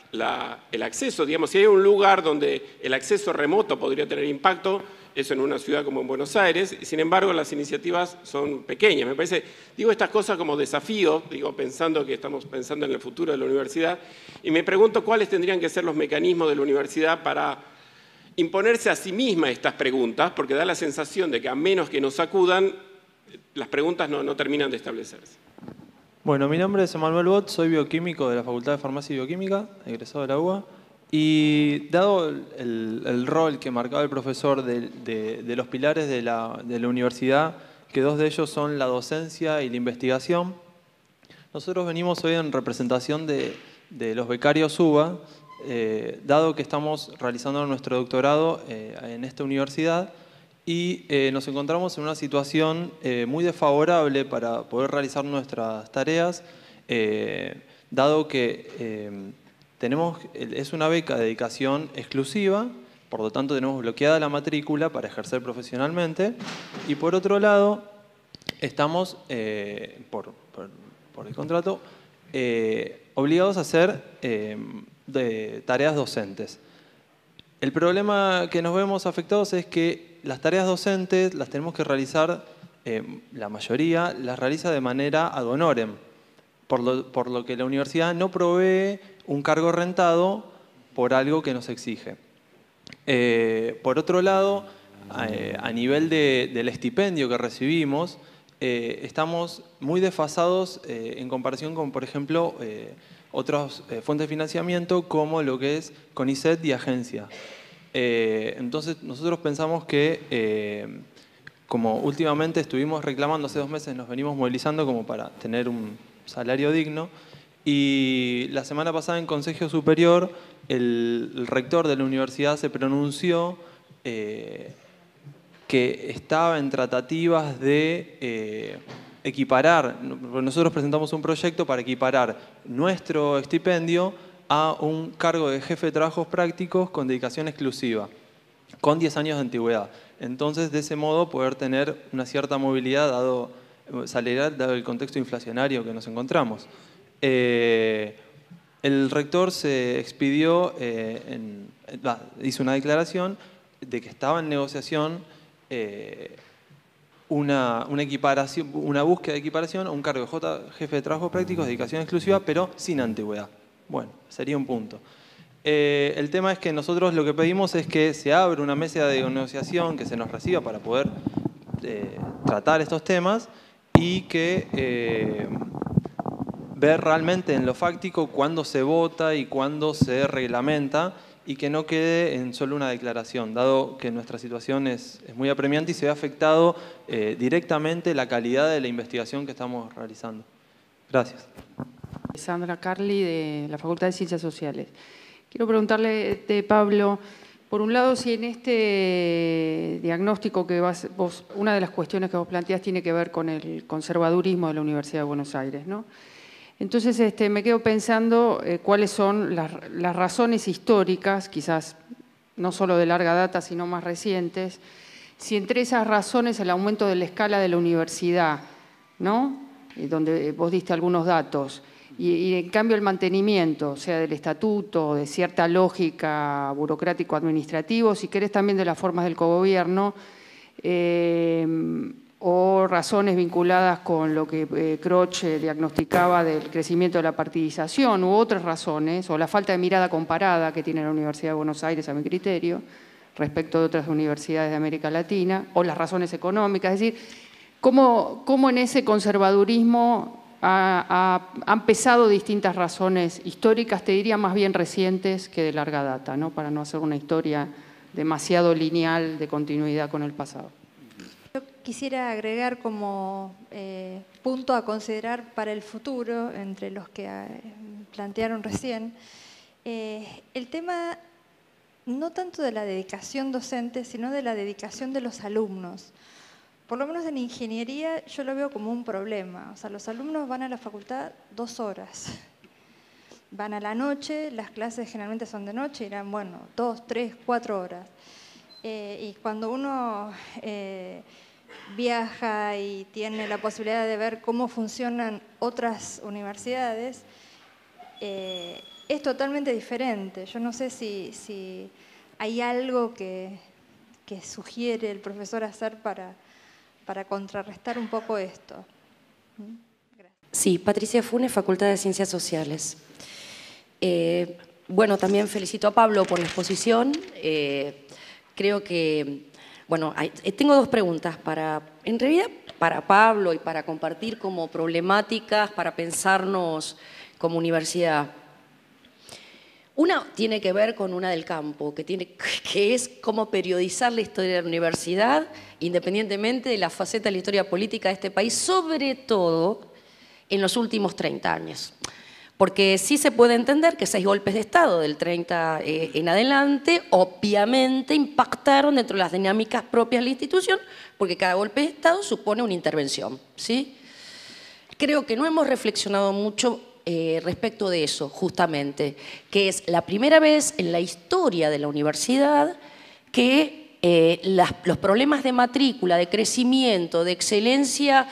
el acceso. Digamos, si hay un lugar donde el acceso remoto podría tener impacto, eso en una ciudad como en Buenos Aires, y sin embargo las iniciativas son pequeñas. Me parece, digo estas cosas como desafío, digo pensando que estamos pensando en el futuro de la universidad, y me pregunto cuáles tendrían que ser los mecanismos de la universidad para imponerse a sí misma estas preguntas, porque da la sensación de que a menos que nos sacudan, las preguntas no terminan de establecerse. Bueno, mi nombre es Emanuel Bot, soy bioquímico de la Facultad de Farmacia y Bioquímica, egresado de la UBA, y dado el rol que marcaba el profesor de los pilares de la universidad, que dos de ellos son la docencia y la investigación, nosotros venimos hoy en representación de los becarios UBA, dado que estamos realizando nuestro doctorado en esta universidad y nos encontramos en una situación muy desfavorable para poder realizar nuestras tareas, dado que es una beca de dedicación exclusiva, por lo tanto tenemos bloqueada la matrícula para ejercer profesionalmente, y por otro lado estamos, por el contrato, obligados a hacer tareas docentes. El problema que nos vemos afectados es que las tareas docentes las tenemos que realizar, la mayoría las realiza de manera ad honorem, por lo que la universidad no provee un cargo rentado por algo que nos exige. Por otro lado, a nivel del estipendio que recibimos, estamos muy desfasados en comparación con, por ejemplo, otras fuentes de financiamiento como lo que es CONICET y agencia. Entonces nosotros pensamos que, como últimamente estuvimos reclamando, hace 2 meses nos venimos movilizando como para tener un salario digno, y la semana pasada en Consejo Superior el rector de la universidad se pronunció que estaba en tratativas de equiparar. Nosotros presentamos un proyecto para equiparar nuestro estipendio a un cargo de jefe de trabajos prácticos con dedicación exclusiva, con 10 años de antigüedad. Entonces, de ese modo, poder tener una cierta movilidad salarial, dado el contexto inflacionario que nos encontramos. El rector se expidió, hizo una declaración de que estaba en negociación una búsqueda de equiparación a un cargo de jefe de trabajos prácticos, dedicación exclusiva, pero sin antigüedad. Bueno, sería un punto. El tema es que nosotros lo que pedimos es que se abra una mesa de negociación, que se nos reciba para poder tratar estos temas y que ver realmente en lo fáctico cuándo se vota y cuándo se reglamenta, y que no quede en solo una declaración, dado que nuestra situación es muy apremiante y se ve afectado directamente la calidad de la investigación que estamos realizando. Gracias. Sandra Carli, de la Facultad de Ciencias Sociales. Quiero preguntarle, Pablo, por un lado, si en este diagnóstico que vos, una de las cuestiones que vos planteás tiene que ver con el conservadurismo de la Universidad de Buenos Aires, ¿no? Entonces me quedo pensando cuáles son las razones históricas, quizás no solo de larga data, sino más recientes, si entre esas razones el aumento de la escala de la universidad, ¿no?, donde vos diste algunos datos, y en cambio el mantenimiento, o sea, del estatuto, de cierta lógica burocrático-administrativo, si querés también de las formas del cogobierno, o razones vinculadas con lo que Croce diagnosticaba del crecimiento de la partidización, u otras razones, o la falta de mirada comparada que tiene la Universidad de Buenos Aires, a mi criterio, respecto de otras universidades de América Latina, o las razones económicas. Es decir, ¿cómo en ese conservadurismo han pesado distintas razones históricas, te diría más bien recientes que de larga data, ¿no? Para no hacer una historia demasiado lineal de continuidad con el pasado? Yo quisiera agregar como punto a considerar para el futuro, entre los que plantearon recién, el tema no tanto de la dedicación docente, sino de la dedicación de los alumnos. Por lo menos en ingeniería yo lo veo como un problema. O sea, los alumnos van a la facultad 2 horas. Van a la noche, las clases generalmente son de noche, irán, bueno, 2, 3, 4 horas. Y cuando uno viaja y tiene la posibilidad de ver cómo funcionan otras universidades, es totalmente diferente. Yo no sé si hay algo que sugiere el profesor hacer para contrarrestar un poco esto. Gracias. Sí, Patricia Funes, Facultad de Ciencias Sociales. Bueno, también felicito a Pablo por la exposición. Creo que, bueno, tengo 2 preguntas en realidad para Pablo y para compartir como problemáticas, para pensarnos como universidad. Una tiene que ver con una del campo, que es cómo periodizar la historia de la universidad, independientemente de la faceta de la historia política de este país, sobre todo en los últimos 30 años. Porque sí se puede entender que 6 golpes de Estado del 30 en adelante, obviamente impactaron dentro de las dinámicas propias de la institución, porque cada golpe de Estado supone una intervención, ¿sí? Creo que no hemos reflexionado mucho respecto de eso, justamente, que es la primera vez en la historia de la universidad que los problemas de matrícula, de crecimiento, de excelencia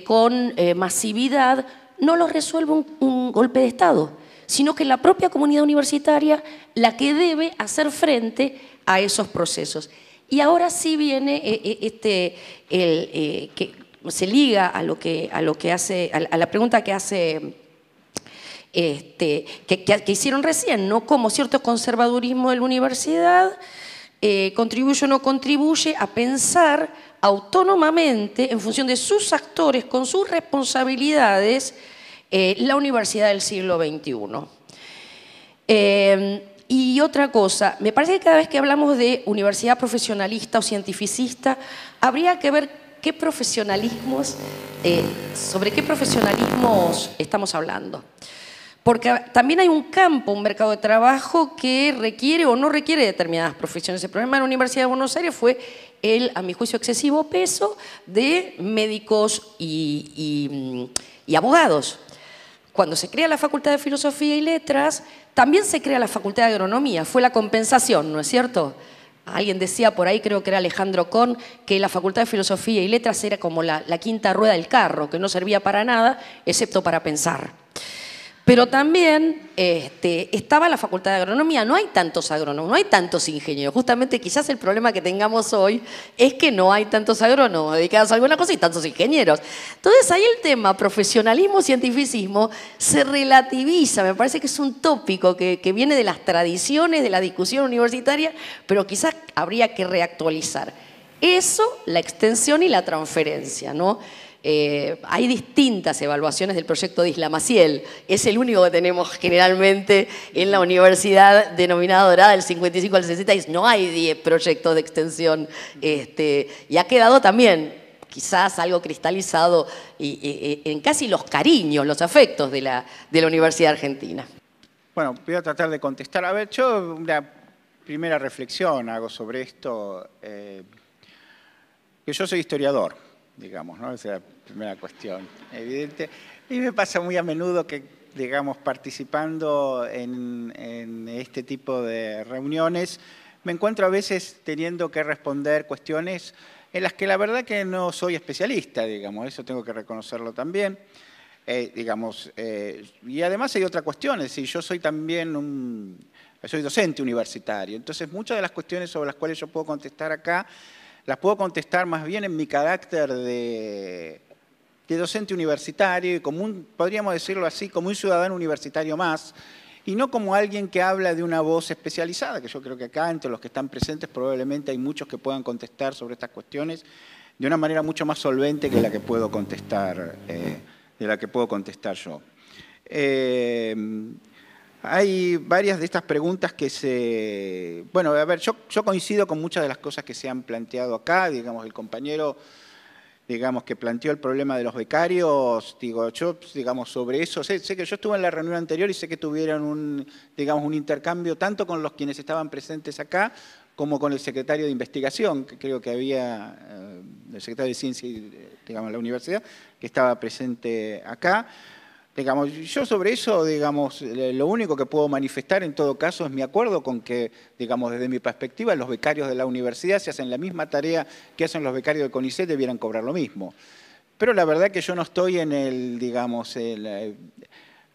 con masividad, no los resuelve un golpe de Estado, sino que la propia comunidad universitaria la que debe hacer frente a esos procesos. Y ahora sí viene que se liga a la pregunta que hace que hicieron recién, ¿no? Cómo cierto conservadurismo de la universidad contribuye o no contribuye a pensar autónomamente, en función de sus actores, con sus responsabilidades, la universidad del siglo XXI. Y otra cosa, me parece que cada vez que hablamos de universidad profesionalista o cientificista, habría que ver qué profesionalismos, sobre qué profesionalismos estamos hablando. Porque también hay un campo, un mercado de trabajo que requiere o no requiere determinadas profesiones. El problema de la Universidad de Buenos Aires fue el, a mi juicio, excesivo peso de médicos y abogados. Cuando se crea la Facultad de Filosofía y Letras, también se crea la Facultad de Agronomía. Fue la compensación, ¿no es cierto? Alguien decía por ahí, creo que era Alejandro Kohn, que la Facultad de Filosofía y Letras era como la quinta rueda del carro, que no servía para nada, excepto para pensar. Pero también estaba la Facultad de Agronomía. No hay tantos agrónomos, no hay tantos ingenieros. Justamente quizás el problema que tengamos hoy es que no hay tantos agrónomos dedicados a alguna cosa y tantos ingenieros. Entonces ahí el tema profesionalismo, cientificismo se relativiza. Me parece que es un tópico que viene de las tradiciones de la discusión universitaria, pero quizás habría que reactualizar. Eso, la extensión y la transferencia, ¿no? Hay distintas evaluaciones del proyecto de Isla Maciel, es el único que tenemos generalmente en la universidad denominada Dorada del 55 al 66, no hay 10 proyectos de extensión y ha quedado también quizás algo cristalizado en casi los cariños, los afectos de la Universidad Argentina. Bueno, voy a tratar de contestar. A ver, yo una primera reflexión hago sobre esto, que yo soy historiador, digamos, ¿no? Esa es la primera cuestión evidente. Y me pasa muy a menudo que, digamos, participando en este tipo de reuniones, me encuentro a veces teniendo que responder cuestiones en las que la verdad que no soy especialista, digamos, eso tengo que reconocerlo también. Y además hay otra cuestión, es decir, yo soy también soy docente universitario, entonces muchas de las cuestiones sobre las cuales yo puedo contestar acá, las puedo contestar más bien en mi carácter de docente universitario y podríamos decirlo así, como un ciudadano universitario más, y no como alguien que habla de una voz especializada, que yo creo que acá, entre los que están presentes, probablemente hay muchos que puedan contestar sobre estas cuestiones de una manera mucho más solvente que la que puedo contestar, yo. Hay varias de estas preguntas que se... Bueno, a ver, yo coincido con muchas de las cosas que se han planteado acá, digamos, el compañero, digamos, que planteó el problema de los becarios, digo, yo, digamos, sobre eso, sé que yo estuve en la reunión anterior y sé que tuvieron un intercambio tanto con los quienes estaban presentes acá, como con el secretario de investigación, que creo que había, el secretario de Ciencia, digamos, de la universidad, que estaba presente acá. Digamos, yo sobre eso, digamos, lo único que puedo manifestar en todo caso es mi acuerdo con que, digamos, desde mi perspectiva, los becarios de la universidad, si hacen la misma tarea que hacen los becarios de CONICET, debieran cobrar lo mismo. Pero la verdad que yo no estoy en el, digamos,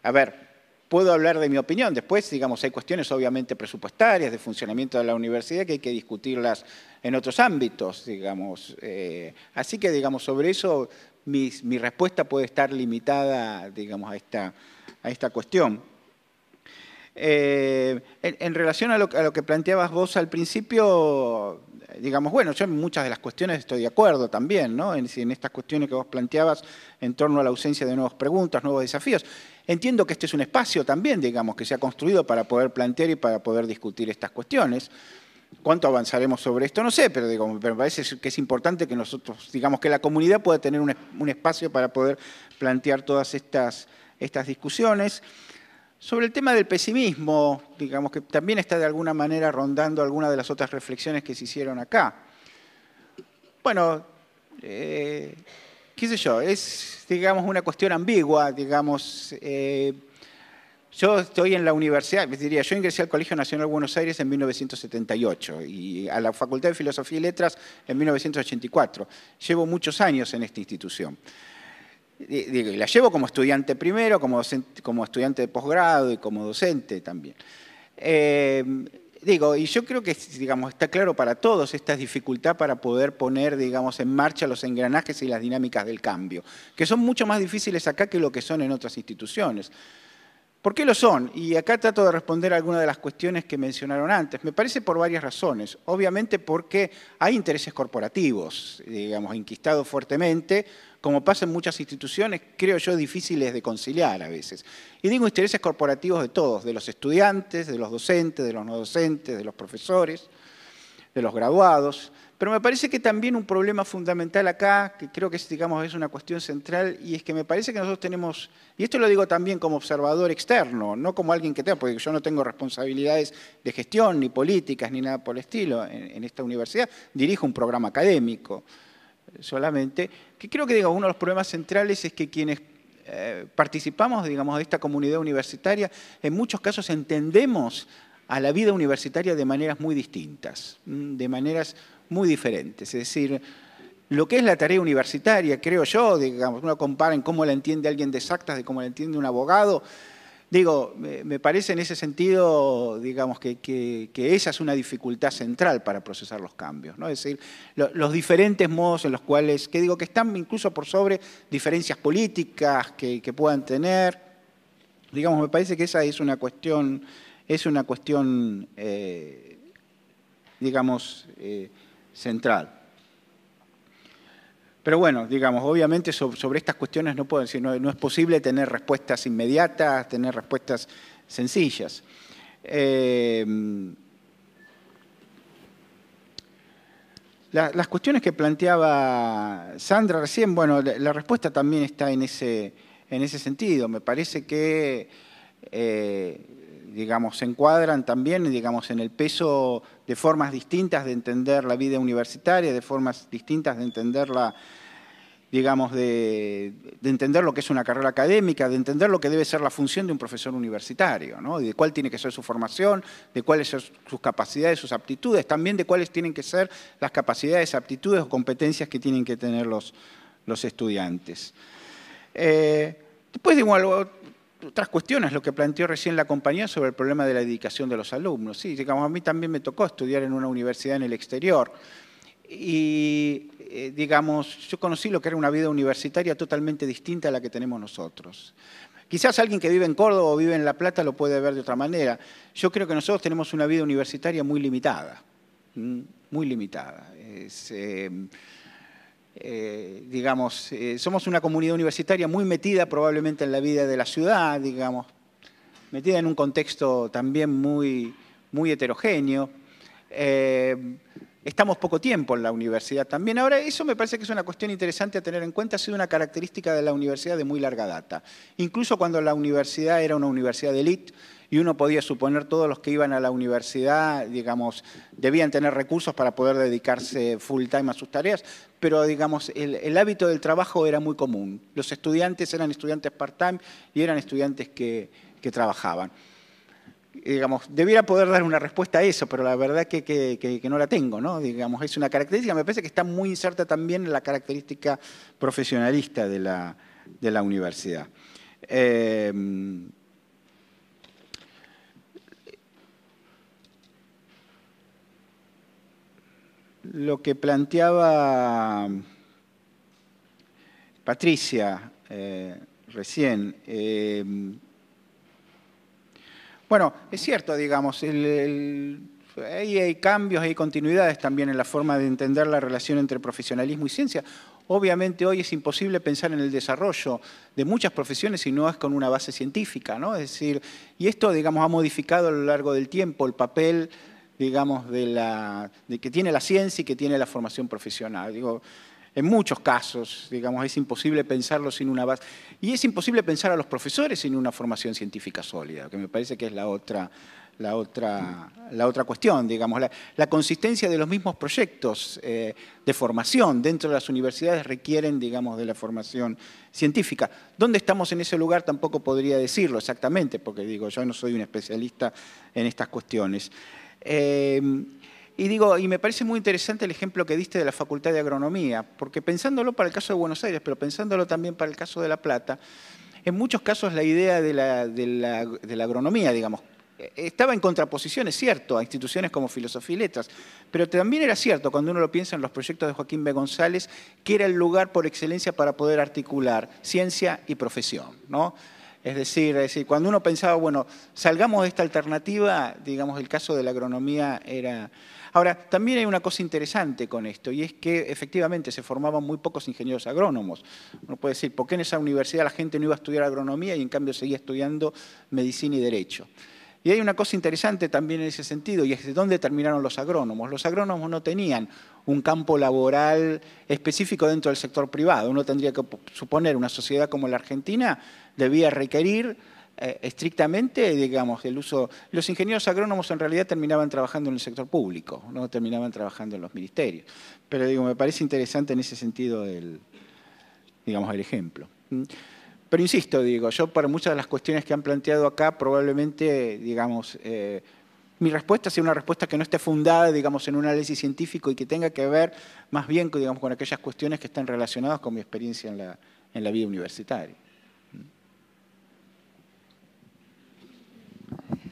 a ver, puedo hablar de mi opinión. Después, digamos, hay cuestiones obviamente presupuestarias, de funcionamiento de la universidad, que hay que discutirlas en otros ámbitos, digamos. Así que, digamos, sobre eso mi respuesta puede estar limitada, digamos, a esta cuestión. En relación a lo que planteabas vos al principio, digamos, bueno, yo en muchas de las cuestiones estoy de acuerdo también, ¿no? En estas cuestiones que vos planteabas en torno a la ausencia de nuevas preguntas, nuevos desafíos. Entiendo que este es un espacio también, digamos, que se ha construido para poder plantear y para poder discutir estas cuestiones. ¿Cuánto avanzaremos sobre esto? No sé, pero me parece que es importante que nosotros, digamos, que la comunidad pueda tener un espacio para poder plantear todas estas discusiones. Sobre el tema del pesimismo, digamos que también está de alguna manera rondando algunas de las otras reflexiones que se hicieron acá. Bueno, qué sé yo, es, digamos, una cuestión ambigua, digamos. Yo estoy en la universidad, diría, yo ingresé al Colegio Nacional de Buenos Aires en 1978 y a la Facultad de Filosofía y Letras en 1984. Llevo muchos años en esta institución. Y la llevo como estudiante primero, como estudiante de posgrado y como docente también. Y yo creo que, digamos, está claro para todos esta dificultad para poder poner, digamos, en marcha los engranajes y las dinámicas del cambio, que son mucho más difíciles acá que lo que son en otras instituciones. ¿Por qué lo son? Y acá trato de responder a algunas de las cuestiones que mencionaron antes. Me parece por varias razones. Obviamente porque hay intereses corporativos, digamos, enquistados fuertemente, como pasa en muchas instituciones, creo yo, difíciles de conciliar a veces. Y digo intereses corporativos de todos, de los estudiantes, de los docentes, de los no docentes, de los profesores, de los graduados. Pero me parece que también un problema fundamental acá, que creo que es una cuestión central, y es que me parece que nosotros tenemos, y esto lo digo también como observador externo, no como alguien que tenga, porque yo no tengo responsabilidades de gestión, ni políticas, ni nada por el estilo en esta universidad, dirijo un programa académico solamente, que creo que uno de los problemas centrales es que quienes participamos, digamos, de esta comunidad universitaria, en muchos casos entendemos a la vida universitaria de maneras muy distintas, de maneras muy diferentes. Es decir, lo que es la tarea universitaria, creo yo, digamos, uno compara en cómo la entiende alguien de exactas de cómo la entiende un abogado, me parece en ese sentido, digamos, que esa es una dificultad central para procesar los cambios, ¿no? Es decir, los diferentes modos en los cuales, que están incluso por sobre diferencias políticas que puedan tener, digamos, me parece que esa es una cuestión, digamos, central. Pero bueno, digamos, obviamente sobre estas cuestiones no puedo decir, no es posible tener respuestas inmediatas, tener respuestas sencillas. Las cuestiones que planteaba Sandra recién, bueno, la respuesta también está en ese sentido. Me parece que digamos, se encuadran también, digamos, en el peso de formas distintas de entender la vida universitaria, de formas distintas de entenderla, digamos, de entender lo que es una carrera académica, de entender lo que debe ser la función de un profesor universitario, ¿no? De cuál tiene que ser su formación, de cuáles son sus capacidades, sus aptitudes, también de cuáles tienen que ser las capacidades, aptitudes o competencias que tienen que tener los estudiantes. Después, igual, otras cuestiones, lo que planteó recién la compañía sobre el problema de la dedicación de los alumnos. Sí, digamos, a mí también me tocó estudiar en una universidad en el exterior y, digamos, yo conocí lo que era una vida universitaria totalmente distinta a la que tenemos nosotros. Quizás alguien que vive en Córdoba o vive en La Plata lo puede ver de otra manera. Yo creo que nosotros tenemos una vida universitaria muy limitada, muy limitada. Somos una comunidad universitaria muy metida probablemente en la vida de la ciudad, digamos, metida en un contexto también muy heterogéneo. Estamos poco tiempo en la universidad también. Ahora, eso me parece que es una cuestión interesante a tener en cuenta. Ha sido una característica de la universidad de muy larga data. Incluso cuando la universidad era una universidad de élite y uno podía suponer todos los que iban a la universidad, digamos, debían tener recursos para poder dedicarse full time a sus tareas, pero, digamos, el hábito del trabajo era muy común. Los estudiantes eran estudiantes part-time y eran estudiantes que trabajaban. Digamos, debiera poder dar una respuesta a eso, pero la verdad que no la tengo, ¿no? Digamos, es una característica, me parece que está muy inserta también en la característica profesionalista de la universidad. Lo que planteaba Patricia recién, bueno, es cierto, digamos, ahí hay cambios, hay continuidades también en la forma de entender la relación entre profesionalismo y ciencia. Obviamente hoy es imposible pensar en el desarrollo de muchas profesiones si no es con una base científica, ¿no? Es decir, y esto, digamos, ha modificado a lo largo del tiempo el papel, digamos, de que tiene la ciencia y que tiene la formación profesional. Digo, en muchos casos, digamos, es imposible pensarlo sin una base. Y es imposible pensar a los profesores sin una formación científica sólida, que me parece que es la otra cuestión, digamos. La consistencia de los mismos proyectos de formación dentro de las universidades requieren, digamos, de la formación científica. ¿Dónde estamos en ese lugar? Tampoco podría decirlo exactamente, porque digo, yo no soy un especialista en estas cuestiones. Y me parece muy interesante el ejemplo que diste de la Facultad de Agronomía, porque pensándolo para el caso de Buenos Aires, pero pensándolo también para el caso de La Plata, en muchos casos la idea de la agronomía, digamos, estaba en contraposición, es cierto, a instituciones como Filosofía y Letras, pero también era cierto, cuando uno lo piensa en los proyectos de Joaquín B. González, que era el lugar por excelencia para poder articular ciencia y profesión, ¿no? Es decir, cuando uno pensaba, bueno, salgamos de esta alternativa, digamos, el caso de la agronomía era... Ahora, también hay una cosa interesante con esto, y es que efectivamente se formaban muy pocos ingenieros agrónomos. Uno puede decir, ¿por qué en esa universidad la gente no iba a estudiar agronomía y en cambio seguía estudiando medicina y derecho? Y hay una cosa interesante también en ese sentido, y es de dónde terminaron los agrónomos. Los agrónomos no tenían un campo laboral específico dentro del sector privado. Uno tendría que suponer una sociedad como la Argentina debía requerir estrictamente, digamos, el uso... Los ingenieros agrónomos en realidad terminaban trabajando en el sector público, no terminaban trabajando en los ministerios. Pero digo, me parece interesante en ese sentido el ejemplo. Pero insisto, digo, yo para muchas de las cuestiones que han planteado acá, probablemente, digamos, mi respuesta sea una respuesta que no esté fundada, digamos, en un análisis científico y que tenga que ver más bien, digamos, con aquellas cuestiones que están relacionadas con mi experiencia en la vida universitaria.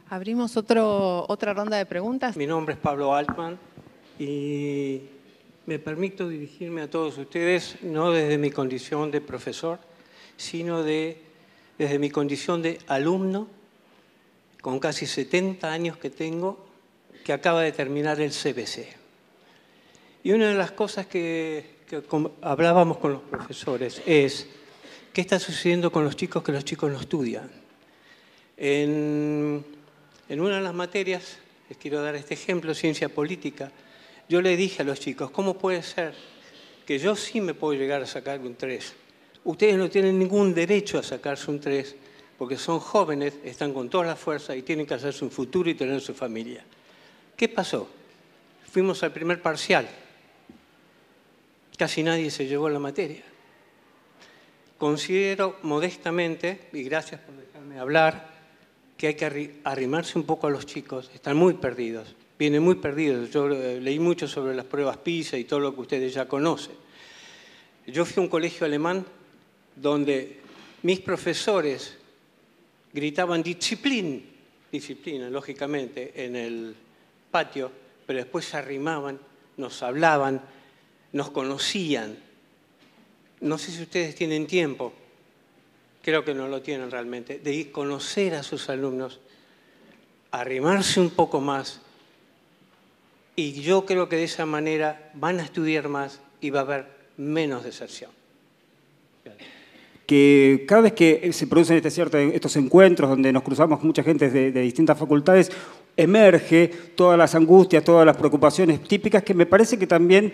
Abrimos otra ronda de preguntas. Mi nombre es Pablo Altman y me permito dirigirme a todos ustedes, no desde mi condición de profesor, sino desde mi condición de alumno, con casi 70 años que tengo, que acaba de terminar el CBC. Y una de las cosas que hablábamos con los profesores es, ¿qué está sucediendo con los chicos que los chicos no estudian? En una de las materias, les quiero dar este ejemplo, ciencia política, yo le dije a los chicos, ¿cómo puede ser que yo sí me puedo llegar a sacar un 3? Ustedes no tienen ningún derecho a sacarse un 3 porque son jóvenes, están con toda la fuerza y tienen que hacerse un futuro y tener su familia. ¿Qué pasó? Fuimos al primer parcial. Casi nadie se llevó la materia. Considero modestamente, y gracias por dejarme hablar, que hay que arrimarse un poco a los chicos. Están muy perdidos, vienen muy perdidos. Yo leí mucho sobre las pruebas PISA y todo lo que ustedes ya conocen. Yo fui a un colegio alemán donde mis profesores gritaban disciplina, lógicamente, en el patio, pero después se arrimaban, nos hablaban, nos conocían. No sé si ustedes tienen tiempo, creo que no lo tienen realmente, de conocer a sus alumnos, arrimarse un poco más, y yo creo que de esa manera van a estudiar más y va a haber menos deserción. Que cada vez que se producen estos encuentros donde nos cruzamos con mucha gente de distintas facultades, emerge todas las angustias, todas las preocupaciones típicas que me parece que también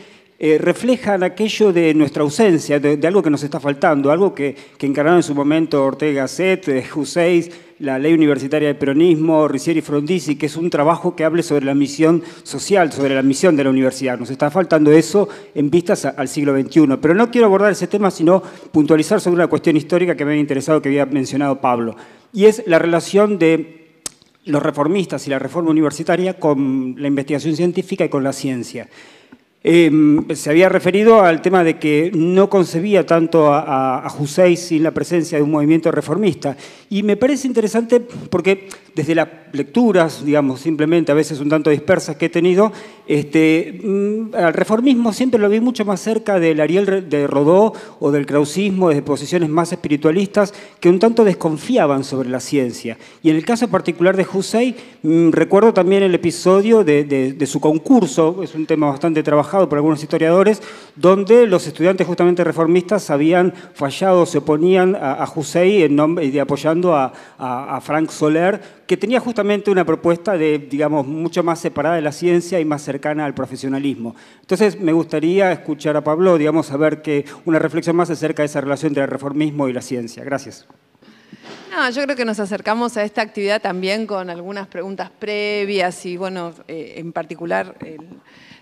reflejan aquello de nuestra ausencia, de algo que nos está faltando, algo que encarnaron en su momento Ortega Gasset, Hussein, la ley universitaria del peronismo, Riccieri Frondizi, que es un trabajo que hable sobre la misión social, sobre la misión de la universidad. Nos está faltando eso en vistas al siglo XXI. Pero no quiero abordar ese tema, sino puntualizar sobre una cuestión histórica que me había interesado, que había mencionado Pablo, y es la relación de los reformistas y la reforma universitaria con la investigación científica y con la ciencia. Se había referido al tema de que no concebía tanto a Hussein sin la presencia de un movimiento reformista. Y me parece interesante porque desde las lecturas, digamos, simplemente a veces un tanto dispersas que he tenido, al reformismo siempre lo vi mucho más cerca del Ariel de Rodó o del krausismo, desde posiciones más espiritualistas, que un tanto desconfiaban sobre la ciencia. Y en el caso particular de Hussein, recuerdo también el episodio de su concurso, es un tema bastante trabajado por algunos historiadores, donde los estudiantes justamente reformistas habían fallado, se oponían a Hussein apoyando a Frank Soler, que tenía justamente una propuesta digamos, mucho más separada de la ciencia y más cercana al profesionalismo. Entonces, me gustaría escuchar a Pablo, digamos, saber una reflexión más acerca de esa relación entre el reformismo y la ciencia. Gracias. No, yo creo que nos acercamos a esta actividad también con algunas preguntas previas y, bueno, en particular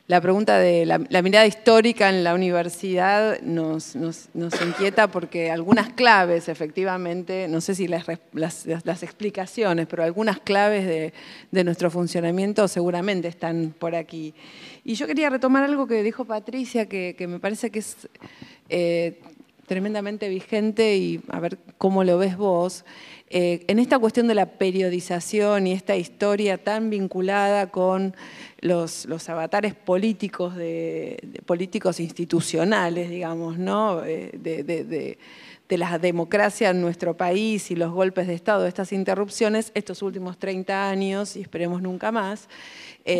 la pregunta de la mirada histórica en la universidad nos inquieta porque algunas claves, efectivamente, no sé si las explicaciones, pero algunas claves de nuestro funcionamiento seguramente están por aquí. Y yo quería retomar algo que dijo Patricia, que me parece que es tremendamente vigente y a ver cómo lo ves vos. En esta cuestión de la periodización y esta historia tan vinculada con los avatares políticos, políticos institucionales, digamos, ¿no? de la democracia en nuestro país y los golpes de Estado, estas interrupciones, estos últimos 30 años, y esperemos nunca más,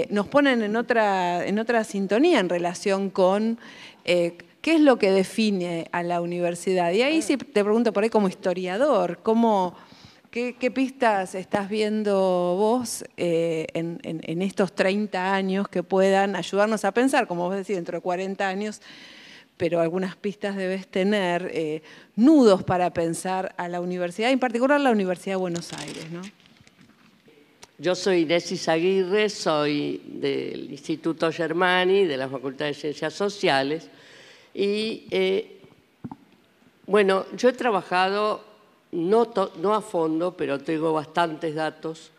nos ponen en otra sintonía en relación con qué es lo que define a la universidad. Y ahí sí te pregunto por ahí como historiador, ¿qué pistas estás viendo vos en estos 30 años que puedan ayudarnos a pensar, como vos decís, dentro de 40 años, pero algunas pistas debes tener, nudos para pensar a la universidad, en particular la Universidad de Buenos Aires, ¿no? Yo soy Inés Izaguirre, soy del Instituto Germani, de la Facultad de Ciencias Sociales, y bueno, yo he trabajado no a fondo, pero tengo bastantes datos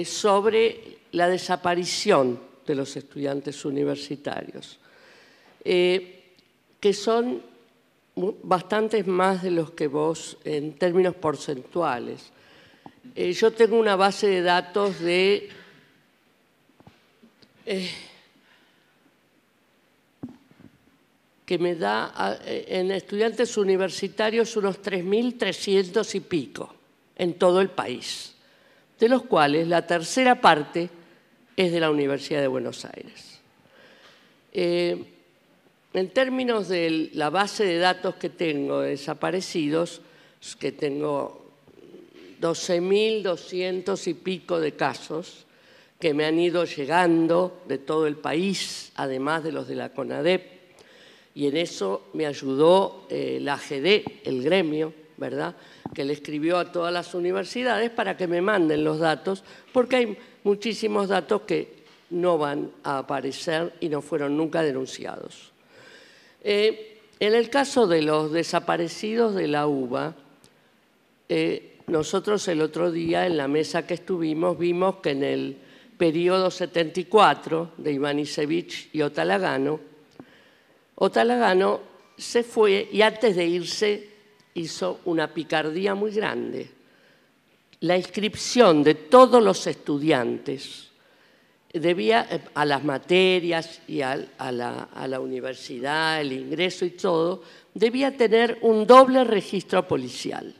sobre la desaparición de los estudiantes universitarios, que son bastantes más de los que vos en términos porcentuales. Yo tengo una base de datos de que me da en estudiantes universitarios unos 3.300 y pico en todo el país, de los cuales la tercera parte es de la Universidad de Buenos Aires. En términos de la base de datos que tengo de desaparecidos, que tengo 12.200 y pico de casos que me han ido llegando de todo el país, además de los de la CONADEP, y en eso me ayudó la AGD, el gremio, ¿verdad?, que le escribió a todas las universidades para que me manden los datos, porque hay muchísimos datos que no van a aparecer y no fueron nunca denunciados. En el caso de los desaparecidos de la UBA, nosotros el otro día en la mesa que estuvimos vimos que en el periodo 74 de Ivanišević y Otalagano se fue y antes de irse hizo una picardía muy grande. La inscripción de todos los estudiantes a las materias y a la universidad, el ingreso y todo, debía tener un doble registro policial: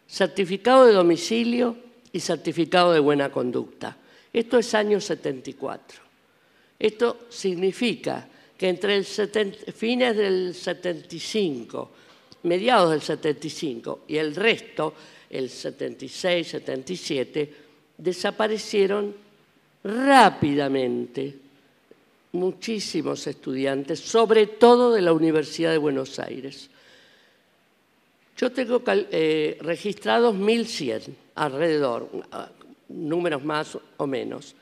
certificado de domicilio y certificado de buena conducta. Esto es año 74. Esto significa que entre fines del 75, mediados del 75 y el resto, el 76, 77, desaparecieron rápidamente muchísimos estudiantes, sobre todo de la Universidad de Buenos Aires. Yo tengo registrados 1.100 alrededor, números más o menos.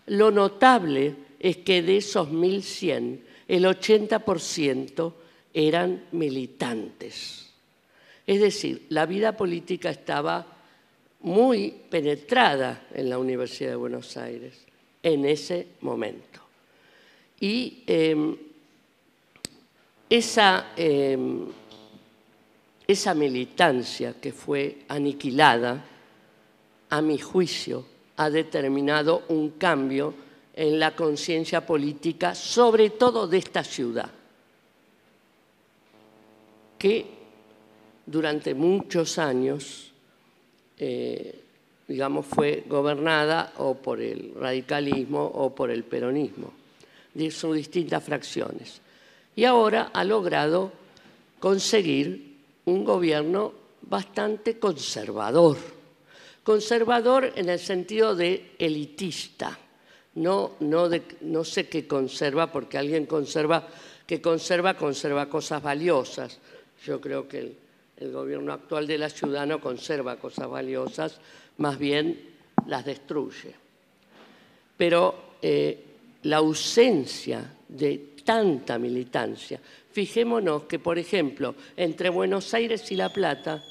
Lo notable es que de esos 1.100, el 80% eran militantes. Es decir, la vida política estaba muy penetrada en la Universidad de Buenos Aires en ese momento. Y esa militancia que fue aniquilada, a mi juicio, ha determinado un cambio en la conciencia política, sobre todo de esta ciudad, que durante muchos años, digamos, fue gobernada o por el radicalismo o por el peronismo, de sus distintas fracciones. Y ahora ha logrado conseguir un gobierno bastante conservador. Conservador en el sentido de elitista. No sé qué conserva, porque alguien conserva cosas valiosas. Yo creo que el gobierno actual de la ciudad no conserva cosas valiosas, más bien las destruye. Pero la ausencia de tanta militancia, fijémonos que, por ejemplo, entre Buenos Aires y La Plata,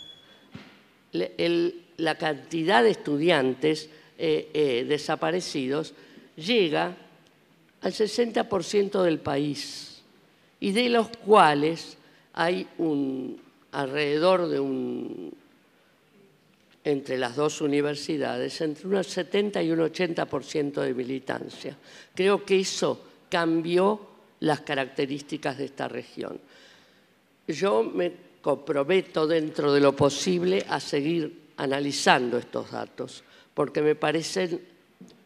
la cantidad de estudiantes desaparecidos llega al 60% del país, y de los cuales hay alrededor de entre las dos universidades, entre un 70 y un 80% de militancia. Creo que eso cambió las características de esta región. Yo me comprometo dentro de lo posible a seguir analizando estos datos, porque me parecen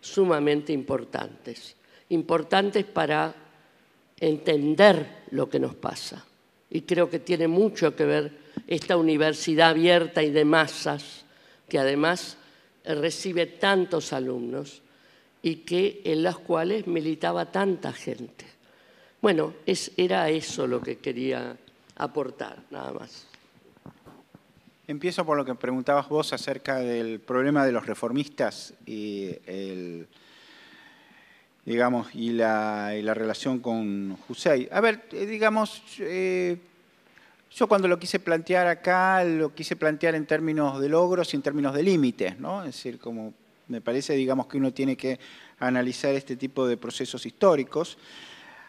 sumamente importantes. Importantes para entender lo que nos pasa. Y creo que tiene mucho que ver esta universidad abierta y de masas, que además recibe tantos alumnos y en las cuales militaba tanta gente. Bueno, era eso lo que quería aportar, nada más. Empiezo por lo que preguntabas vos acerca del problema de los reformistas y la relación con Hussein. A ver, digamos, yo cuando lo quise plantear acá, lo quise plantear en términos de logros y en términos de límites, ¿no? Es decir, como me parece, digamos, que uno tiene que analizar este tipo de procesos históricos.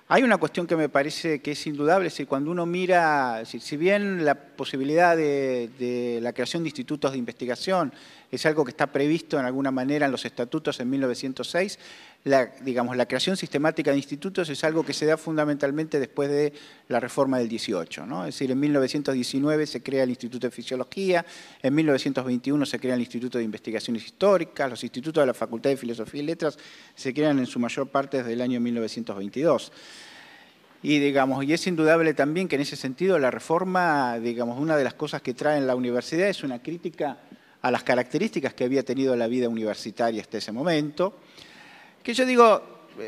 Hay una cuestión que me parece que es indudable, es decir, cuando uno mira, si bien la posibilidad de la creación de institutos de investigación es algo que está previsto en alguna manera en los estatutos en 1906, la creación sistemática de institutos es algo que se da fundamentalmente después de la reforma del 18, ¿no? Es decir, en 1919 se crea el Instituto de Fisiología, en 1921 se crea el Instituto de Investigaciones Históricas, los institutos de la Facultad de Filosofía y Letras se crean en su mayor parte desde el año 1922. Y es indudable también que en ese sentido la reforma, una de las cosas que trae en la universidad es una crítica a las características que había tenido la vida universitaria hasta ese momento. Que yo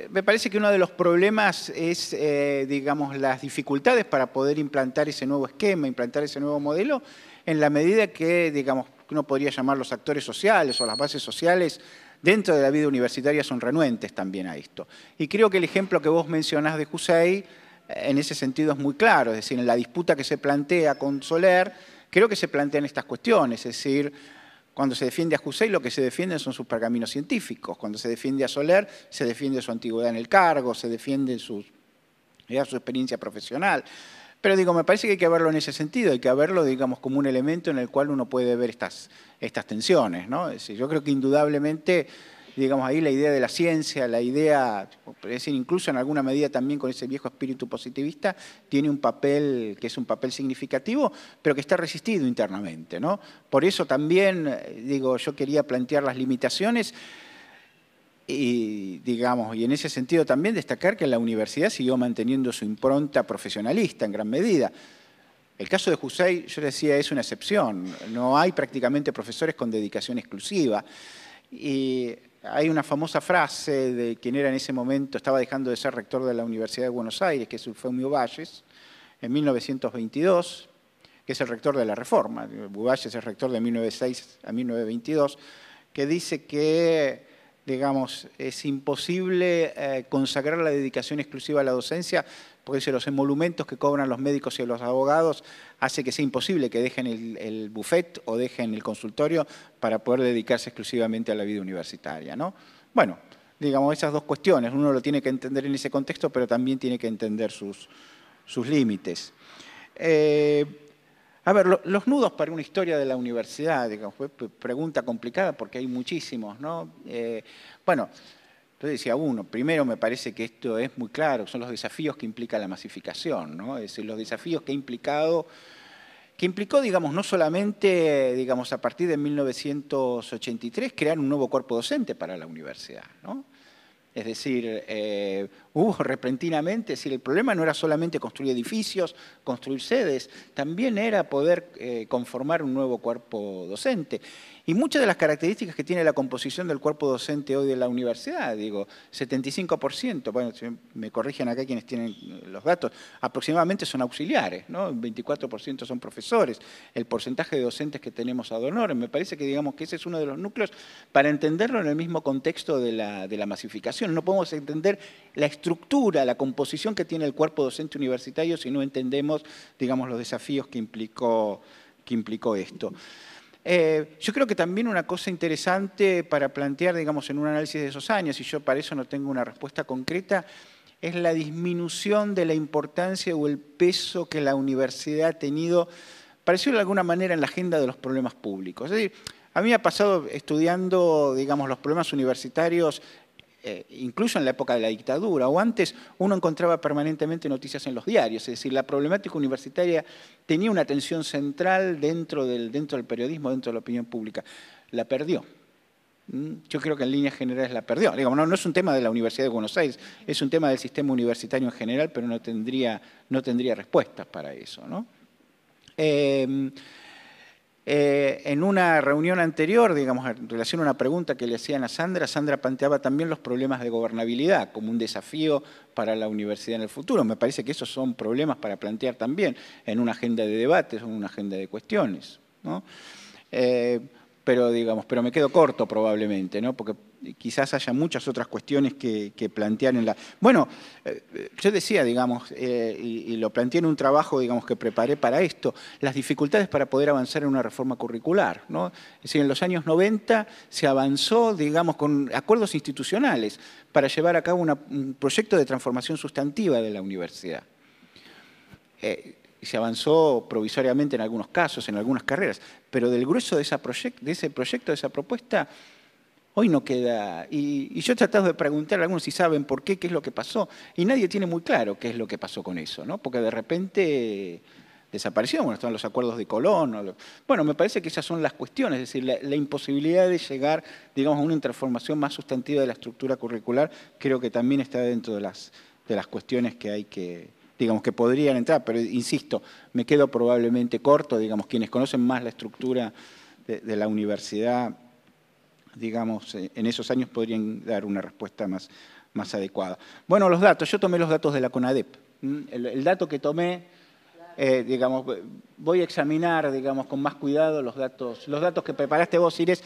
me parece que uno de los problemas es, las dificultades para poder implantar ese nuevo esquema, implantar ese nuevo modelo, en la medida que, uno podría llamar los actores sociales o las bases sociales dentro de la vida universitaria son renuentes también a esto. Y creo que el ejemplo que vos mencionás de Hussein, en ese sentido es muy claro, es decir, en la disputa que se plantea con Soler, creo que se plantean estas cuestiones, es decir, cuando se defiende a Hussein, lo que se defienden son sus pergaminos científicos. Cuando se defiende a Soler, se defiende su antigüedad en el cargo, se defiende su experiencia profesional. Pero me parece que hay que verlo en ese sentido, hay que verlo, como un elemento en el cual uno puede ver estas tensiones, ¿no? Es decir, yo creo que indudablemente digamos, ahí la idea de la ciencia, la idea, es decir, incluso en alguna medida también con ese viejo espíritu positivista, tiene un papel que es un papel significativo, pero que está resistido internamente, ¿no? Por eso también, digo, yo quería plantear las limitaciones y, digamos, y en ese sentido también destacar que la universidad siguió manteniendo su impronta profesionalista en gran medida. El caso de Hussein, yo decía, es una excepción. No hay prácticamente profesores con dedicación exclusiva. Y hay una famosa frase de quien era en ese momento, estaba dejando de ser rector de la Universidad de Buenos Aires, que es Eufemio Valles, en 1922, que es el rector de la Reforma. Valles es el rector de 1906 a 1922, que dice que, digamos, es imposible consagrar la dedicación exclusiva a la docencia, porque dice, los emolumentos que cobran los médicos y los abogados hace que sea imposible que dejen el buffet o dejen el consultorio para poder dedicarse exclusivamente a la vida universitaria, ¿no? Bueno, digamos, esas dos cuestiones, uno lo tiene que entender en ese contexto, pero también tiene que entender sus límites. A ver, los nudos para una historia de la universidad, digamos, pregunta complicada porque hay muchísimos, ¿no? Bueno, entonces decía uno, primero me parece que esto es muy claro, son los desafíos que implica la masificación, ¿no? Es decir, los desafíos que implicó, digamos, no solamente, digamos, a partir de 1983, crear un nuevo cuerpo docente para la universidad, ¿no? Es decir, hubo repentinamente, es decir, el problema no era solamente construir edificios, construir sedes, también era poder conformar un nuevo cuerpo docente. Y muchas de las características que tiene la composición del cuerpo docente hoy de la universidad, digo, 75%, bueno, si me corrigen acá quienes tienen los datos, aproximadamente son auxiliares, ¿no? 24% son profesores, el porcentaje de docentes que tenemos ad honorem, me parece que digamos que ese es uno de los núcleos para entenderlo en el mismo contexto de la masificación. No podemos entender la estructura, la composición que tiene el cuerpo docente universitario si no entendemos, digamos, los desafíos que implicó esto. Yo creo que también una cosa interesante para plantear, digamos, en un análisis de esos años, y yo para eso no tengo una respuesta concreta, es la disminución de la importancia o el peso que la universidad ha tenido, parecido de alguna manera, en la agenda de los problemas públicos. Es decir, a mí me ha pasado estudiando, digamos, los problemas universitarios, incluso en la época de la dictadura o antes, uno encontraba permanentemente noticias en los diarios, es decir, la problemática universitaria tenía una atención central dentro del periodismo, dentro de la opinión pública. La perdió. Yo creo que en líneas generales la perdió. Digamos, no es un tema de la Universidad de Buenos Aires, es un tema del sistema universitario en general, pero no tendría respuestas para eso, ¿no? En una reunión anterior, digamos, en relación a una pregunta que le hacían a Sandra, Sandra planteaba también los problemas de gobernabilidad como un desafío para la universidad en el futuro. Me parece que esos son problemas para plantear también en una agenda de debates o en una agenda de cuestiones, ¿no? Pero me quedo corto probablemente, ¿no? Porque quizás haya muchas otras cuestiones que plantear en la... Bueno, yo decía, digamos, y lo planteé en un trabajo, digamos, que preparé para esto, las dificultades para poder avanzar en una reforma curricular, ¿no? Es decir, en los años 90 se avanzó, digamos, con acuerdos institucionales para llevar a cabo un proyecto de transformación sustantiva de la universidad. Se avanzó provisoriamente en algunos casos, en algunas carreras, pero del grueso de ese proyecto, de esa propuesta, hoy no queda. Y yo he tratado de preguntar a algunos si saben por qué es lo que pasó, y nadie tiene muy claro qué es lo que pasó con eso, ¿no? Porque de repente desapareció, bueno, están los acuerdos de Colón. Bueno, me parece que esas son las cuestiones, es decir, la imposibilidad de llegar, digamos, a una transformación más sustantiva de la estructura curricular, creo que también está dentro de las cuestiones que hay que... digamos, que podrían entrar, pero insisto, me quedo probablemente corto, digamos, quienes conocen más la estructura de la universidad, digamos, en esos años podrían dar una respuesta más adecuada. Bueno, los datos, yo tomé los datos de la CONADEP. El dato que tomé, digamos, voy a examinar, digamos, con más cuidado los datos que preparaste vos, Iris,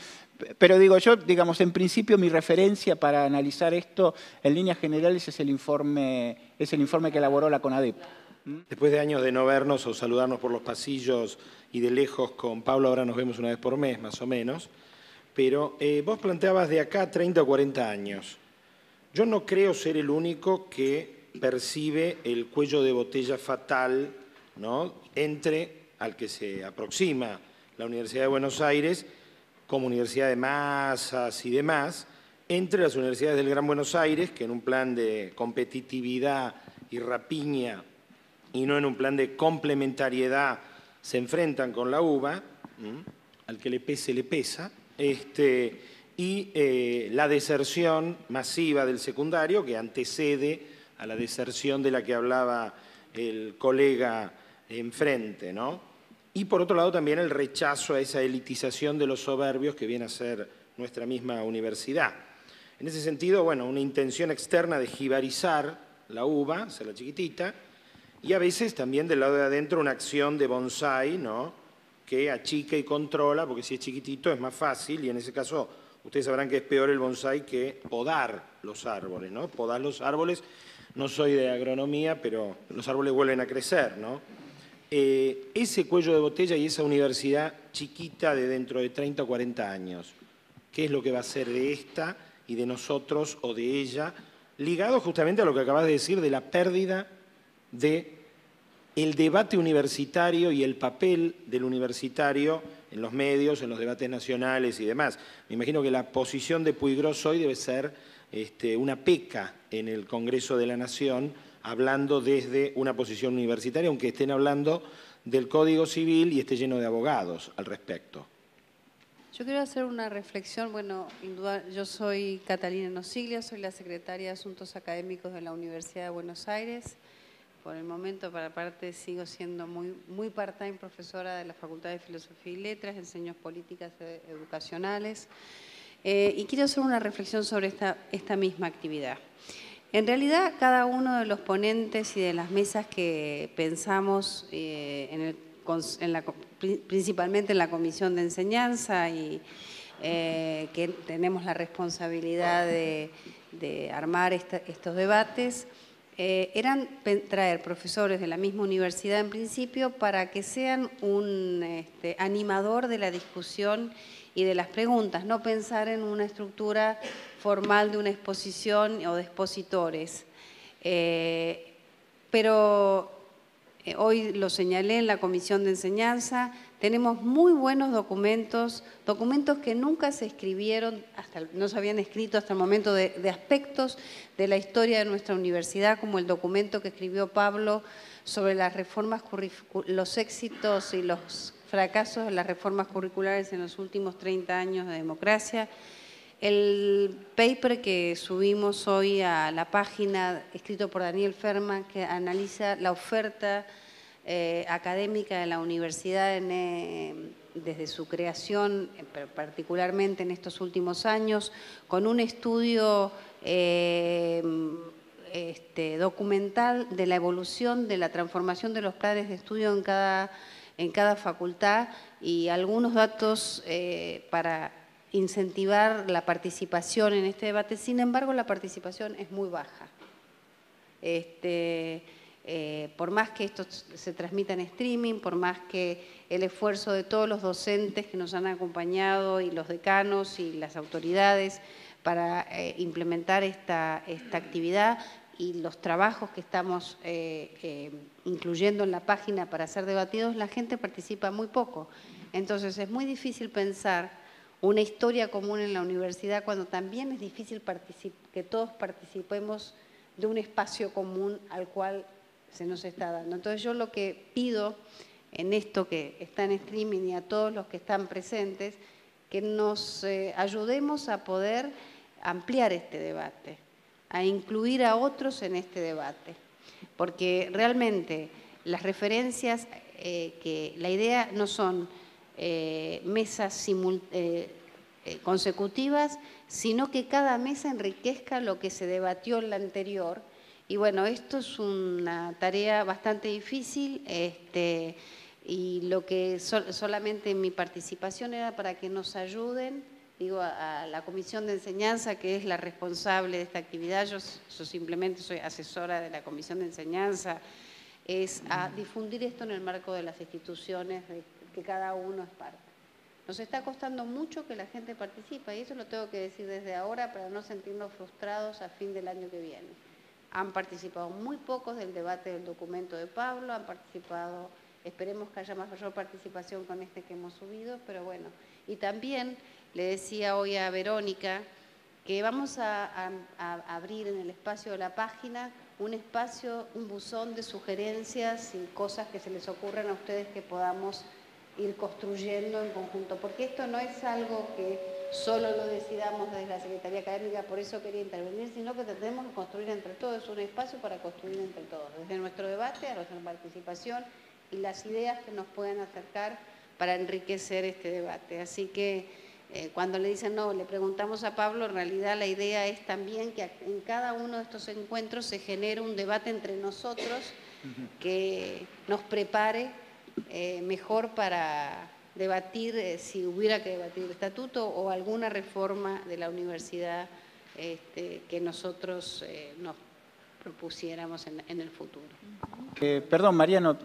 pero digo yo, digamos, en principio mi referencia para analizar esto en líneas generales es el informe que elaboró la CONADEP. Después de años de no vernos o saludarnos por los pasillos y de lejos con Pablo, ahora nos vemos una vez por mes, más o menos, pero vos planteabas de acá 30 o 40 años. Yo no creo ser el único que percibe el cuello de botella fatal, ¿no?, al que se aproxima la Universidad de Buenos Aires como universidad de masas y demás, entre las universidades del Gran Buenos Aires, que en un plan de competitividad y rapiña, y no en un plan de complementariedad, se enfrentan con la UBA, al que le pese, le pesa, y la deserción masiva del secundario, que antecede a la deserción de la que hablaba el colega enfrente, ¿no? Y por otro lado también el rechazo a esa elitización de los soberbios que viene a ser nuestra misma universidad. En ese sentido, bueno, una intención externa de jibarizar la UBA, hacerla chiquitita, y a veces también del lado de adentro una acción de bonsái, ¿no?, que achica y controla, porque si es chiquitito es más fácil, y en ese caso ustedes sabrán que es peor el bonsái que podar los árboles, ¿no? Podar los árboles, no soy de agronomía, pero los árboles vuelven a crecer, ¿no? Ese cuello de botella y esa universidad chiquita de dentro de 30 o 40 años, ¿qué es lo que va a ser de esta y de nosotros o de ella? Ligado justamente a lo que acabas de decir de la pérdida del debate universitario y el papel del universitario en los medios, en los debates nacionales y demás. Me imagino que la posición de Puiggrós hoy debe ser una peca en el Congreso de la Nación, hablando desde una posición universitaria, aunque estén hablando del Código Civil y esté lleno de abogados al respecto. Yo quiero hacer una reflexión. Bueno, yo soy Catalina Nosiglia, soy la secretaria de Asuntos Académicos de la Universidad de Buenos Aires. Por el momento, para parte, sigo siendo muy part-time profesora de la Facultad de Filosofía y Letras, enseño políticas educacionales. Y quiero hacer una reflexión sobre esta misma actividad. En realidad, cada uno de los ponentes y de las mesas que pensamos, principalmente en la Comisión de Enseñanza, y que tenemos la responsabilidad de armar estos debates, eran traer profesores de la misma universidad en principio para que sean un animador de la discusión y de las preguntas, no pensar en una estructura formal de una exposición o de expositores. Pero hoy lo señalé en la Comisión de Enseñanza, tenemos muy buenos documentos que nunca se escribieron, no se habían escrito hasta el momento, de aspectos de la historia de nuestra universidad, como el documento que escribió Pablo sobre las reformas, los éxitos y los fracasos de las reformas curriculares en los últimos 30 años de democracia. El paper que subimos hoy a la página, escrito por Daniel Ferma, que analiza la oferta académica de la universidad desde su creación, particularmente en estos últimos años, con un estudio documental de la evolución, de la transformación de los planes de estudio en cada facultad, y algunos datos para incentivar la participación en este debate. Sin embargo, la participación es muy baja. Por más que esto se transmita en streaming, por más que el esfuerzo de todos los docentes que nos han acompañado y los decanos y las autoridades para implementar esta actividad y los trabajos que estamos incluyendo en la página para ser debatidos, la gente participa muy poco. Entonces es muy difícil pensar una historia común en la universidad cuando también es difícil que todos participemos de un espacio común al cual se nos está dando. Entonces yo lo que pido en esto que está en streaming y a todos los que están presentes, que nos ayudemos a poder ampliar este debate, a incluir a otros en este debate, porque realmente las referencias, que la idea no son mesas consecutivas, sino que cada mesa enriquezca lo que se debatió en la anterior. Y bueno, esto es una tarea bastante difícil, y lo que solamente mi participación era para que nos ayuden, digo, a la Comisión de Enseñanza, que es la responsable de esta actividad. Yo simplemente soy asesora de la Comisión de Enseñanza, es a difundir esto en el marco de las instituciones de que cada uno es parte. Nos está costando mucho que la gente participe, y eso lo tengo que decir desde ahora para no sentirnos frustrados a fin del año que viene. Han participado muy pocos del debate del documento de Pablo, han participado, esperemos que haya mayor participación con este que hemos subido, pero bueno. Y también le decía hoy a Verónica que vamos a abrir en el espacio de la página un espacio, un buzón de sugerencias y cosas que se les ocurran a ustedes que podamos ir construyendo en conjunto, porque esto no es algo que solo lo decidamos desde la Secretaría Académica, por eso quería intervenir, sino que tendremos que construir entre todos, un espacio para construir entre todos, desde nuestro debate a nuestra participación y las ideas que nos puedan acercar para enriquecer este debate. Así que cuando le dicen no, le preguntamos a Pablo, en realidad la idea es también que en cada uno de estos encuentros se genere un debate entre nosotros que nos prepare mejor para debatir, si hubiera que debatir el estatuto o alguna reforma de la universidad que nosotros nos propusiéramos en el futuro. Perdón, Mariano,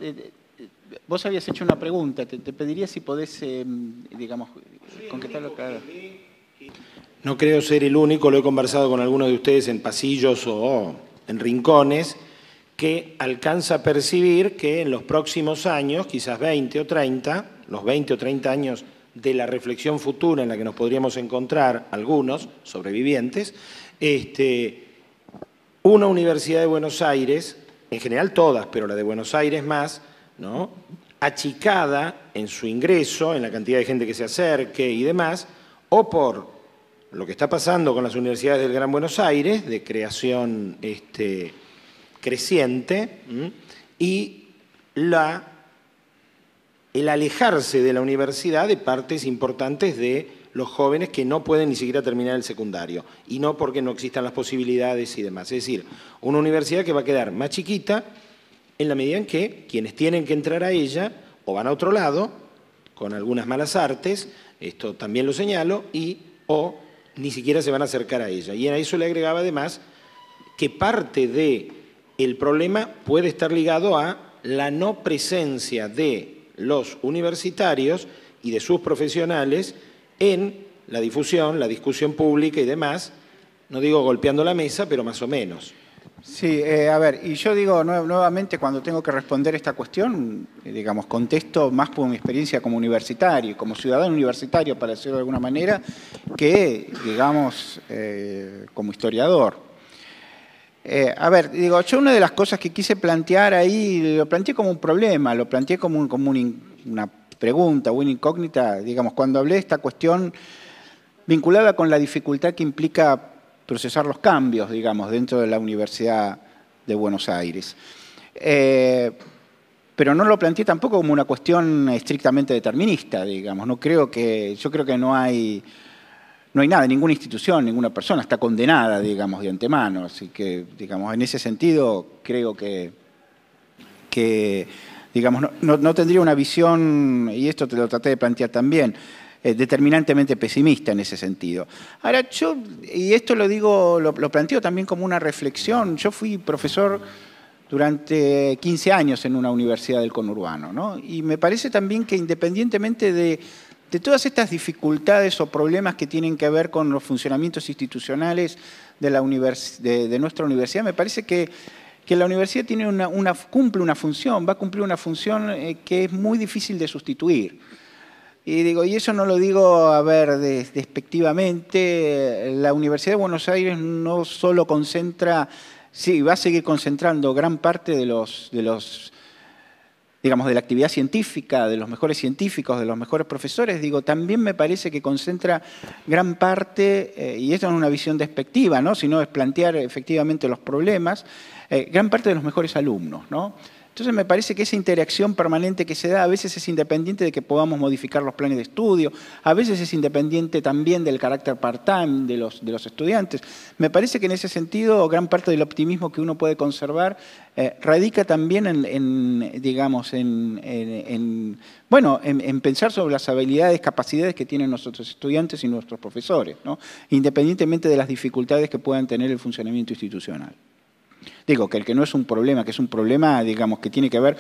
vos habías hecho una pregunta, te pediría si podés, digamos, concretarlo. Claro. No creo ser el único, lo he conversado con algunos de ustedes en pasillos o en rincones, que alcanza a percibir que en los próximos años, quizás 20 o 30, los 20 o 30 años de la reflexión futura en la que nos podríamos encontrar algunos sobrevivientes, una Universidad de Buenos Aires, en general todas, pero la de Buenos Aires más, ¿no?, achicada en su ingreso, en la cantidad de gente que se acerque y demás, o por lo que está pasando con las universidades del Gran Buenos Aires, de creación creciente, y el alejarse de la universidad de partes importantes de los jóvenes que no pueden ni siquiera terminar el secundario, y no porque no existan las posibilidades y demás. Es decir, una universidad que va a quedar más chiquita en la medida en que quienes tienen que entrar a ella o van a otro lado, con algunas malas artes, esto también lo señalo, o ni siquiera se van a acercar a ella. Y a eso le agregaba además que parte del problema puede estar ligado a la no presencia de los universitarios y de sus profesionales en la difusión, la discusión pública y demás, no digo golpeando la mesa, pero más o menos. Sí, a ver, y yo digo nuevamente cuando tengo que responder esta cuestión, digamos, contesto más por mi experiencia como universitario, como ciudadano universitario, para decirlo de alguna manera, que, digamos, como historiador. A ver, digo, yo una de las cosas que quise plantear ahí, lo planteé como un problema, lo planteé como una pregunta, una incógnita, digamos, cuando hablé de esta cuestión vinculada con la dificultad que implica procesar los cambios, digamos, dentro de la Universidad de Buenos Aires. Pero no lo planteé tampoco como una cuestión estrictamente determinista, digamos. Yo creo que no hay nada, ninguna institución, ninguna persona está condenada, digamos, de antemano. Así que, digamos, en ese sentido, creo que digamos, no tendría una visión, y esto te lo traté de plantear también, determinantemente pesimista en ese sentido. Ahora, yo, y esto lo digo, lo planteo también como una reflexión, yo fui profesor durante 15 años en una universidad del conurbano, ¿no? Y me parece también que independientemente de todas estas dificultades o problemas que tienen que ver con los funcionamientos institucionales de nuestra universidad, me parece que la universidad tiene cumple una función, va a cumplir una función que es muy difícil de sustituir. Y eso no lo digo, a ver, despectivamente. La Universidad de Buenos Aires no solo concentra, sí, va a seguir concentrando gran parte digamos, de la actividad científica, de los mejores científicos, de los mejores profesores, digo, también me parece que concentra gran parte, y esto no es una visión despectiva, ¿no?, sino es plantear efectivamente los problemas, gran parte de los mejores alumnos, ¿no? Entonces me parece que esa interacción permanente que se da a veces es independiente de que podamos modificar los planes de estudio, a veces es independiente también del carácter part-time de los estudiantes. Me parece que en ese sentido gran parte del optimismo que uno puede conservar radica también en pensar sobre las habilidades, capacidades que tienen nuestros estudiantes y nuestros profesores, ¿no?, independientemente de las dificultades que puedan tener el funcionamiento institucional. Digo, que el que no es un problema, que es un problema, digamos, que tiene que ver,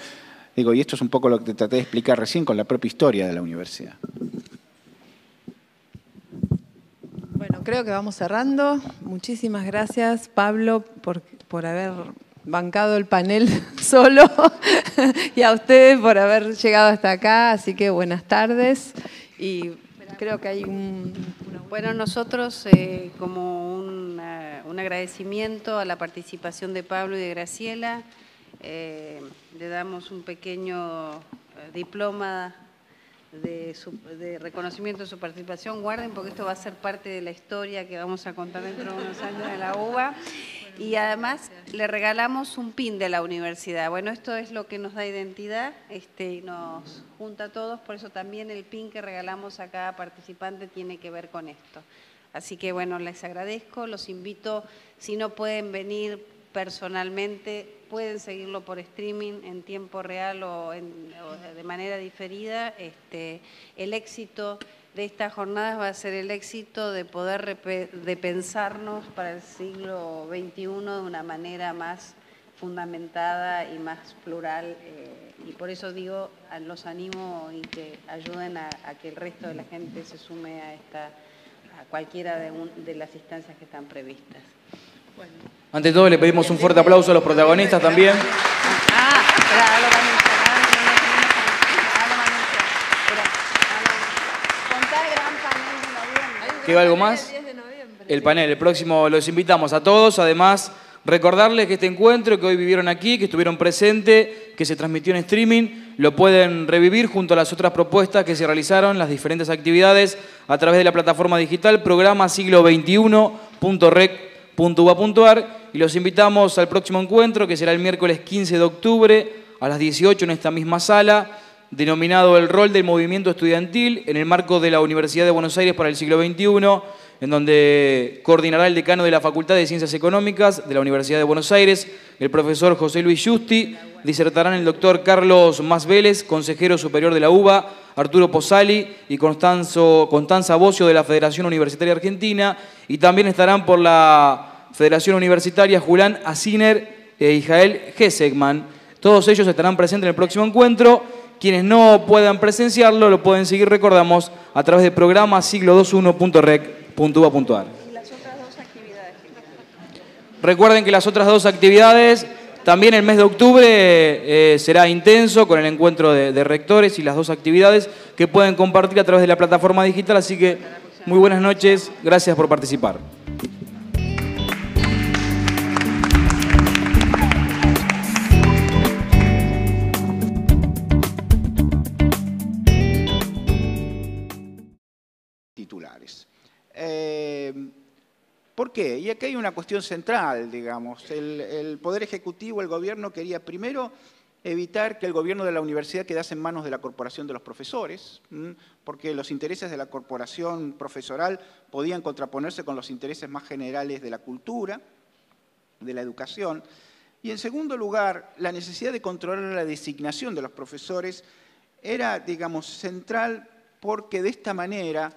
digo, y esto es un poco lo que te traté de explicar recién, con la propia historia de la universidad. Bueno, creo que vamos cerrando. Muchísimas gracias, Pablo, por haber bancado el panel solo y a ustedes por haber llegado hasta acá. Así que buenas tardes y creo que hay Bueno, nosotros como un agradecimiento a la participación de Pablo y de Graciela, le damos un pequeño diploma de reconocimiento de su participación. Guarden, porque esto va a ser parte de la historia que vamos a contar dentro de unos años de la UBA. Y además le regalamos un pin de la universidad. Bueno, esto es lo que nos da identidad y nos junta a todos, por eso también el pin que regalamos a cada participante tiene que ver con esto. Así que bueno, les agradezco, los invito, si no pueden venir personalmente, pueden seguirlo por streaming en tiempo real o de manera diferida. El éxito de estas jornadas va a ser el éxito de poder pensarnos para el siglo XXI de una manera más fundamentada y más plural. Y por eso digo, los animo y que ayuden a que el resto de la gente se sume a cualquiera de las instancias que están previstas. Bueno. Ante todo, le pedimos un fuerte aplauso a los protagonistas también. ¿Queda algo más? El panel, el próximo los invitamos a todos. Además, recordarles que este encuentro que hoy vivieron aquí, que estuvieron presentes, que se transmitió en streaming, lo pueden revivir junto a las otras propuestas que se realizaron, las diferentes actividades, a través de la plataforma digital programa siglo21.rec.uba.ar, y los invitamos al próximo encuentro, que será el miércoles 15 de octubre a las 18 en esta misma sala, denominado El rol del movimiento estudiantil en el marco de la Universidad de Buenos Aires para el siglo XXI, en donde coordinará el decano de la Facultad de Ciencias Económicas de la Universidad de Buenos Aires, el profesor José Luis Justi. Disertarán el doctor Carlos Mas Vélez, consejero superior de la UBA, Arturo Pozzali y Constanza Bocio de la Federación Universitaria Argentina, y también estarán por la Federación Universitaria Julián Asiner e Israel Hesegman. Todos ellos estarán presentes en el próximo encuentro. Quienes no puedan presenciarlo lo pueden seguir, recordamos, a través del programa siglo21.rec.uba.ar. Recuerden que las otras dos actividades, también el mes de octubre será intenso con el encuentro de rectores y las dos actividades que pueden compartir a través de la plataforma digital. Así que muy buenas noches, gracias por participar. Titulares. ¿Por qué? Y aquí hay una cuestión central, digamos. El Poder Ejecutivo, el Gobierno, quería primero evitar que el gobierno de la universidad quedase en manos de la corporación de los profesores, porque los intereses de la corporación profesoral podían contraponerse con los intereses más generales de la cultura, de la educación. Y en segundo lugar, la necesidad de controlar la designación de los profesores era, digamos, central, porque de esta manera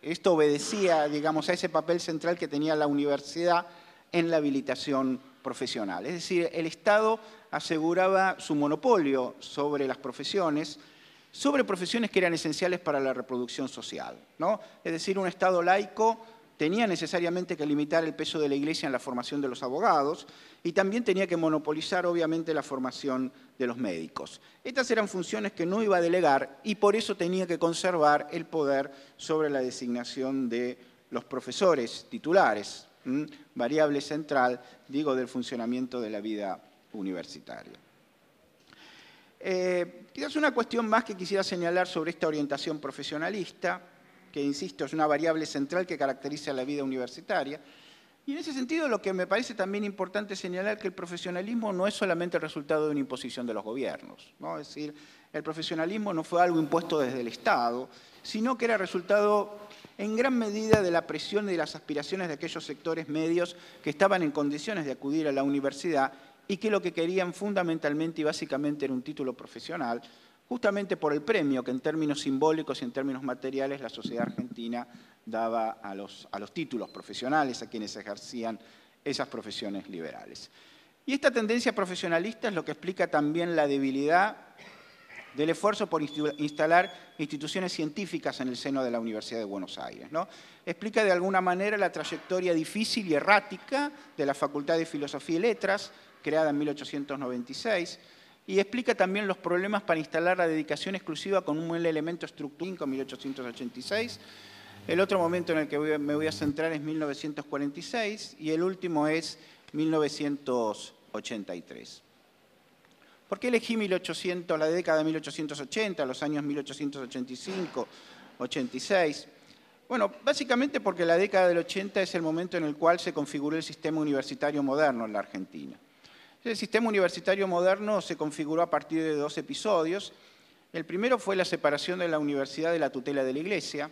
esto obedecía, digamos, a ese papel central que tenía la universidad en la habilitación profesional. Es decir, el Estado aseguraba su monopolio sobre las profesiones, sobre profesiones que eran esenciales para la reproducción social, ¿no? Es decir, un Estado laico tenía necesariamente que limitar el peso de la Iglesia en la formación de los abogados y también tenía que monopolizar, obviamente, la formación de los médicos. Estas eran funciones que no iba a delegar y por eso tenía que conservar el poder sobre la designación de los profesores titulares, variable central, digo, del funcionamiento de la vida universitaria. Quizás una cuestión más que quisiera señalar sobre esta orientación profesionalista, que, insisto, es una variable central que caracteriza la vida universitaria. Y en ese sentido, lo que me parece también importante señalar que el profesionalismo no es solamente el resultado de una imposición de los gobiernos, ¿no? Es decir, el profesionalismo no fue algo impuesto desde el Estado, sino que era resultado en gran medida de la presión y de las aspiraciones de aquellos sectores medios que estaban en condiciones de acudir a la universidad y que lo que querían fundamentalmente y básicamente era un título profesional, justamente por el premio que en términos simbólicos y en términos materiales la sociedad argentina daba a los títulos profesionales, a quienes ejercían esas profesiones liberales. Y esta tendencia profesionalista es lo que explica también la debilidad del esfuerzo por instalar instituciones científicas en el seno de la Universidad de Buenos Aires, ¿no? Explica de alguna manera la trayectoria difícil y errática de la Facultad de Filosofía y Letras, creada en 1896, y explica también los problemas para instalar la dedicación exclusiva con un elemento estructural en 1886. El otro momento en el que me voy a centrar es 1946 y el último es 1983. ¿Por qué elegí la década de 1880, los años 1885, 86? Bueno, básicamente porque la década del 80 es el momento en el cual se configuró el sistema universitario moderno en la Argentina. El sistema universitario moderno se configuró a partir de 2 episodios. El primero fue la separación de la universidad de la tutela de la Iglesia,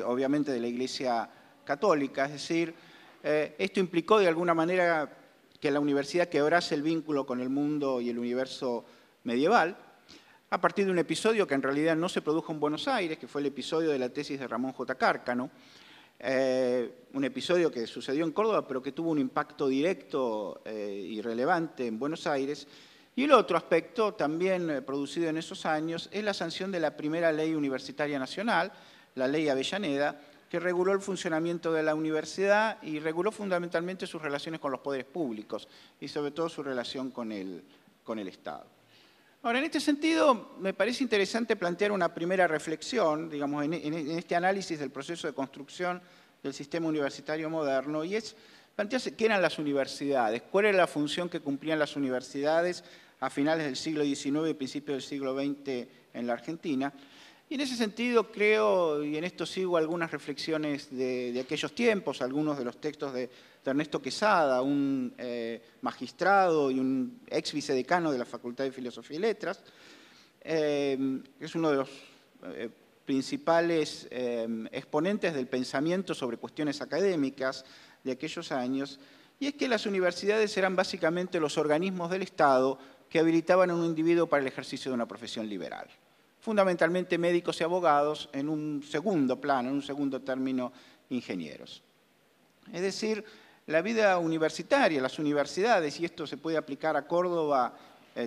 obviamente de la Iglesia católica, es decir, esto implicó de alguna manera que la universidad quebrase el vínculo con el mundo y el universo medieval, a partir de un episodio que en realidad no se produjo en Buenos Aires, que fue el episodio de la tesis de Ramón J. Cárcano, un episodio que sucedió en Córdoba, pero que tuvo un impacto directo y relevante en Buenos Aires. Y el otro aspecto, también producido en esos años, es la sanción de la primera ley universitaria nacional, la Ley Avellaneda, que reguló el funcionamiento de la universidad y reguló fundamentalmente sus relaciones con los poderes públicos y sobre todo su relación con el Estado. Ahora, en este sentido, me parece interesante plantear una primera reflexión, digamos, en este análisis del proceso de construcción del sistema universitario moderno, y es plantearse qué eran las universidades, cuál era la función que cumplían las universidades a finales del siglo XIX y principios del siglo XX en la Argentina. Y en ese sentido creo, y en esto sigo algunas reflexiones de aquellos tiempos, algunos de los textos de Ernesto Quesada, un magistrado y un ex vicedecano de la Facultad de Filosofía y Letras, que es uno de los principales exponentes del pensamiento sobre cuestiones académicas de aquellos años, y es que las universidades eran básicamente los organismos del Estado que habilitaban a un individuo para el ejercicio de una profesión liberal. Fundamentalmente médicos y abogados, en un segundo plano, en un segundo término, ingenieros. Es decir, la vida universitaria, las universidades, y esto se puede aplicar a Córdoba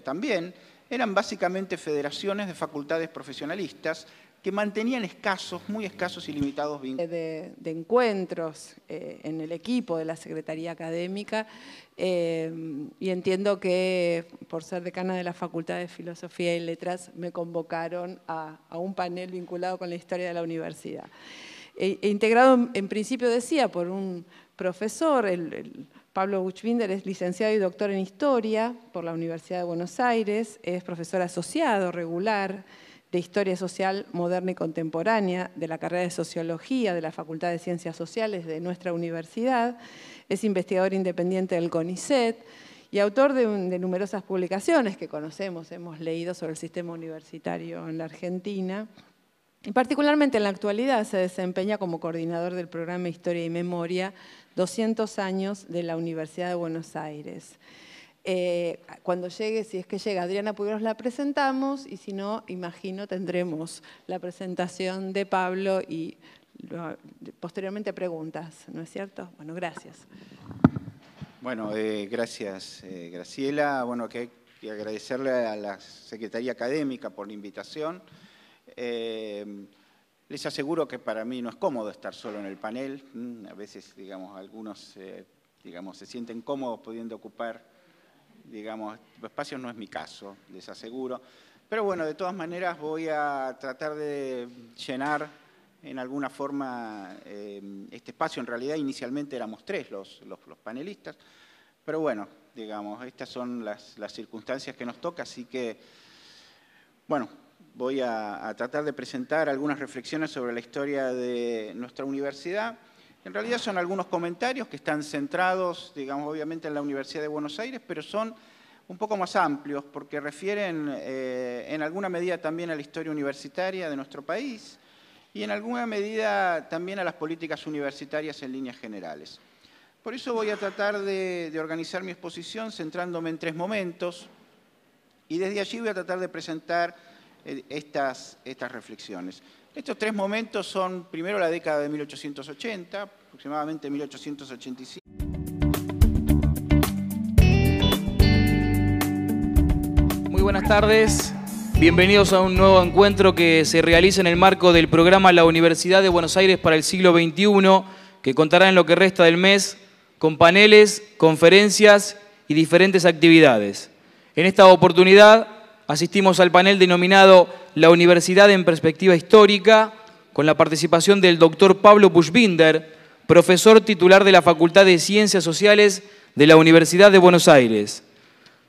también, eran básicamente federaciones de facultades profesionalistas que mantenían escasos, muy escasos y limitados vínculos. De encuentros en el equipo de la Secretaría Académica y entiendo que por ser decana de la Facultad de Filosofía y Letras me convocaron a un panel vinculado con la historia de la universidad. Integrado en principio, decía, por un profesor, Pablo Buchbinder es licenciado y doctor en Historia por la Universidad de Buenos Aires, es profesor asociado regular de Historia Social Moderna y Contemporánea, de la carrera de Sociología de la Facultad de Ciencias Sociales de nuestra universidad, es investigador independiente del CONICET y autor de numerosas publicaciones que conocemos, hemos leído sobre el sistema universitario en la Argentina. Y particularmente en la actualidad se desempeña como coordinador del programa Historia y Memoria 200 años de la Universidad de Buenos Aires. Cuando llegue, si es que llega Adriana Puigros, la presentamos y si no, imagino, tendremos la presentación de Pablo y posteriormente preguntas, ¿no es cierto? Bueno, gracias. Bueno, gracias Graciela. Bueno, que hay que agradecerle a la Secretaría Académica por la invitación. Les aseguro que para mí no es cómodo estar solo en el panel. A veces, digamos, algunos se sienten cómodos pudiendo ocupar, digamos, espacios. No es mi caso, les aseguro. Pero bueno, de todas maneras voy a tratar de llenar en alguna forma este espacio. En realidad inicialmente éramos 3 los panelistas, pero bueno, digamos, estas son las circunstancias que nos toca, así que, bueno, voy a tratar de presentar algunas reflexiones sobre la historia de nuestra universidad. En realidad son algunos comentarios que están centrados, digamos, obviamente en la Universidad de Buenos Aires, pero son un poco más amplios porque refieren en alguna medida también a la historia universitaria de nuestro país y en alguna medida también a las políticas universitarias en líneas generales. Por eso voy a tratar de organizar mi exposición centrándome en 3 momentos y desde allí voy a tratar de presentar estas reflexiones. Estos 3 momentos son, primero, la década de 1880, aproximadamente 1885. Muy buenas tardes. Bienvenidos a un nuevo encuentro que se realiza en el marco del programa La Universidad de Buenos Aires para el siglo XXI, que contará en lo que resta del mes con paneles, conferencias y diferentes actividades. En esta oportunidad asistimos al panel denominado La Universidad en Perspectiva Histórica, con la participación del doctor Pablo Buchbinder, profesor titular de la Facultad de Ciencias Sociales de la Universidad de Buenos Aires.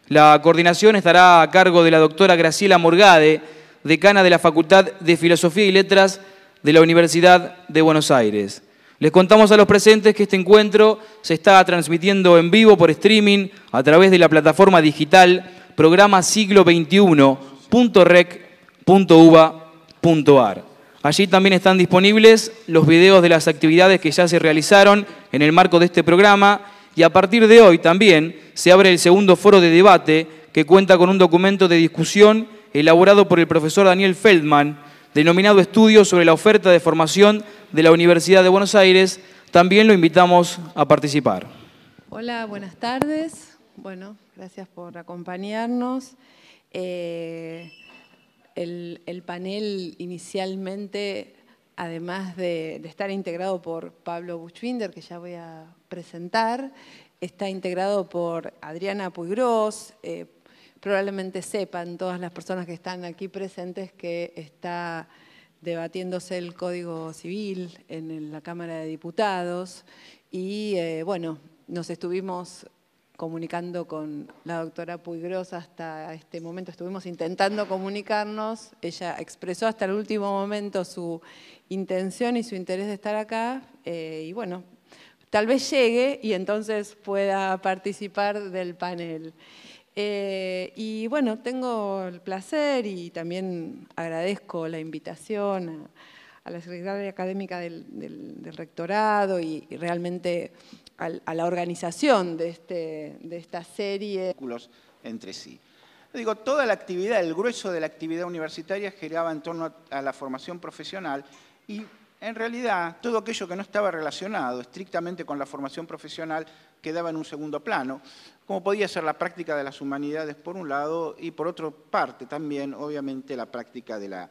La coordinación estará a cargo de la doctora Graciela Morgade, decana de la Facultad de Filosofía y Letras de la Universidad de Buenos Aires. Les contamos a los presentes que este encuentro se está transmitiendo en vivo por streaming a través de la plataforma digital programa siglo21.rec.uva.ar. Allí también están disponibles los videos de las actividades que ya se realizaron en el marco de este programa y a partir de hoy también se abre el segundo foro de debate que cuenta con un documento de discusión elaborado por el profesor Daniel Feldman, denominado Estudios sobre la oferta de formación de la Universidad de Buenos Aires. También lo invitamos a participar. Hola, buenas tardes. Bueno, gracias por acompañarnos. El panel inicialmente, además de estar integrado por Pablo Buchbinder, que ya voy a presentar, está integrado por Adriana Puigros. Probablemente sepan todas las personas que están aquí presentes que está debatiéndose el Código Civil en la Cámara de Diputados y bueno, nos estuvimos comunicando con la doctora Puigros hasta este momento, estuvimos intentando comunicarnos, ella expresó hasta el último momento su intención y su interés de estar acá y bueno, tal vez llegue y entonces pueda participar del panel. Y bueno, tengo el placer y también agradezco la invitación a la Secretaría Académica del Rectorado y realmente a la organización de esta serie. Entre sí. Digo, toda la actividad, el grueso de la actividad universitaria giraba en torno a la formación profesional y en realidad todo aquello que no estaba relacionado estrictamente con la formación profesional quedaba en un segundo plano, como podía ser la práctica de las humanidades por un lado y por otra parte también, obviamente, la práctica de la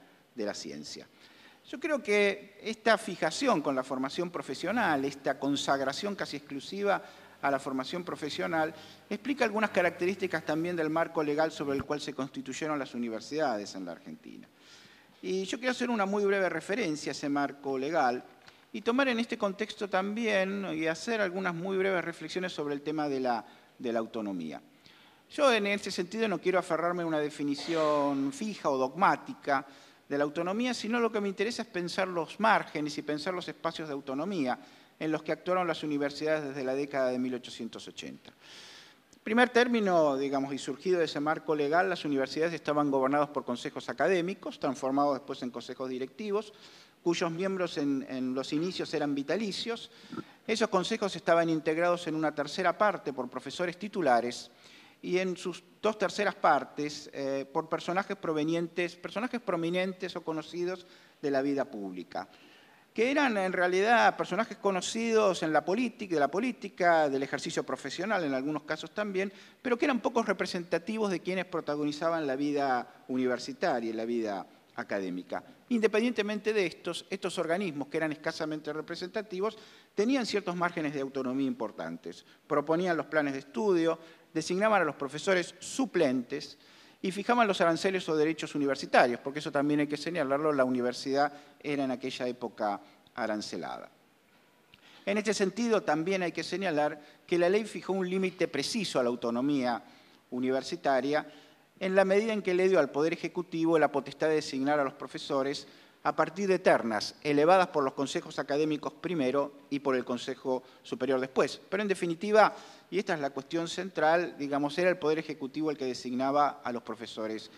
ciencia. Yo creo que esta fijación con la formación profesional, esta consagración casi exclusiva a la formación profesional, explica algunas características también del marco legal sobre el cual se constituyeron las universidades en la Argentina. Y yo quiero hacer una muy breve referencia a ese marco legal y tomar en este contexto también y hacer algunas muy breves reflexiones sobre el tema de la autonomía. Yo en ese sentido no quiero aferrarme a una definición fija o dogmática de la autonomía, sino lo que me interesa es pensar los márgenes y pensar los espacios de autonomía en los que actuaron las universidades desde la década de 1880. En primer término, digamos, y surgido de ese marco legal, las universidades estaban gobernadas por consejos académicos, transformados después en consejos directivos, cuyos miembros en los inicios eran vitalicios. Esos consejos estaban integrados en una tercera parte por profesores titulares y en sus dos terceras partes por personajes prominentes o conocidos de la vida pública, que eran en realidad personajes conocidos en la política, del ejercicio profesional en algunos casos también, pero que eran pocos representativos de quienes protagonizaban la vida universitaria y la vida académica. Independientemente de estos organismos, que eran escasamente representativos, tenían ciertos márgenes de autonomía importantes. Proponían los planes de estudio, designaban a los profesores suplentes y fijaban los aranceles o derechos universitarios, porque eso también hay que señalarlo, la universidad era en aquella época arancelada. En este sentido, también hay que señalar que la ley fijó un límite preciso a la autonomía universitaria en la medida en que le dio al Poder Ejecutivo la potestad de designar a los profesores a partir de ternas elevadas por los consejos académicos primero y por el Consejo Superior después. Pero en definitiva, y esta es la cuestión central, digamos, era el Poder Ejecutivo el que designaba a los profesores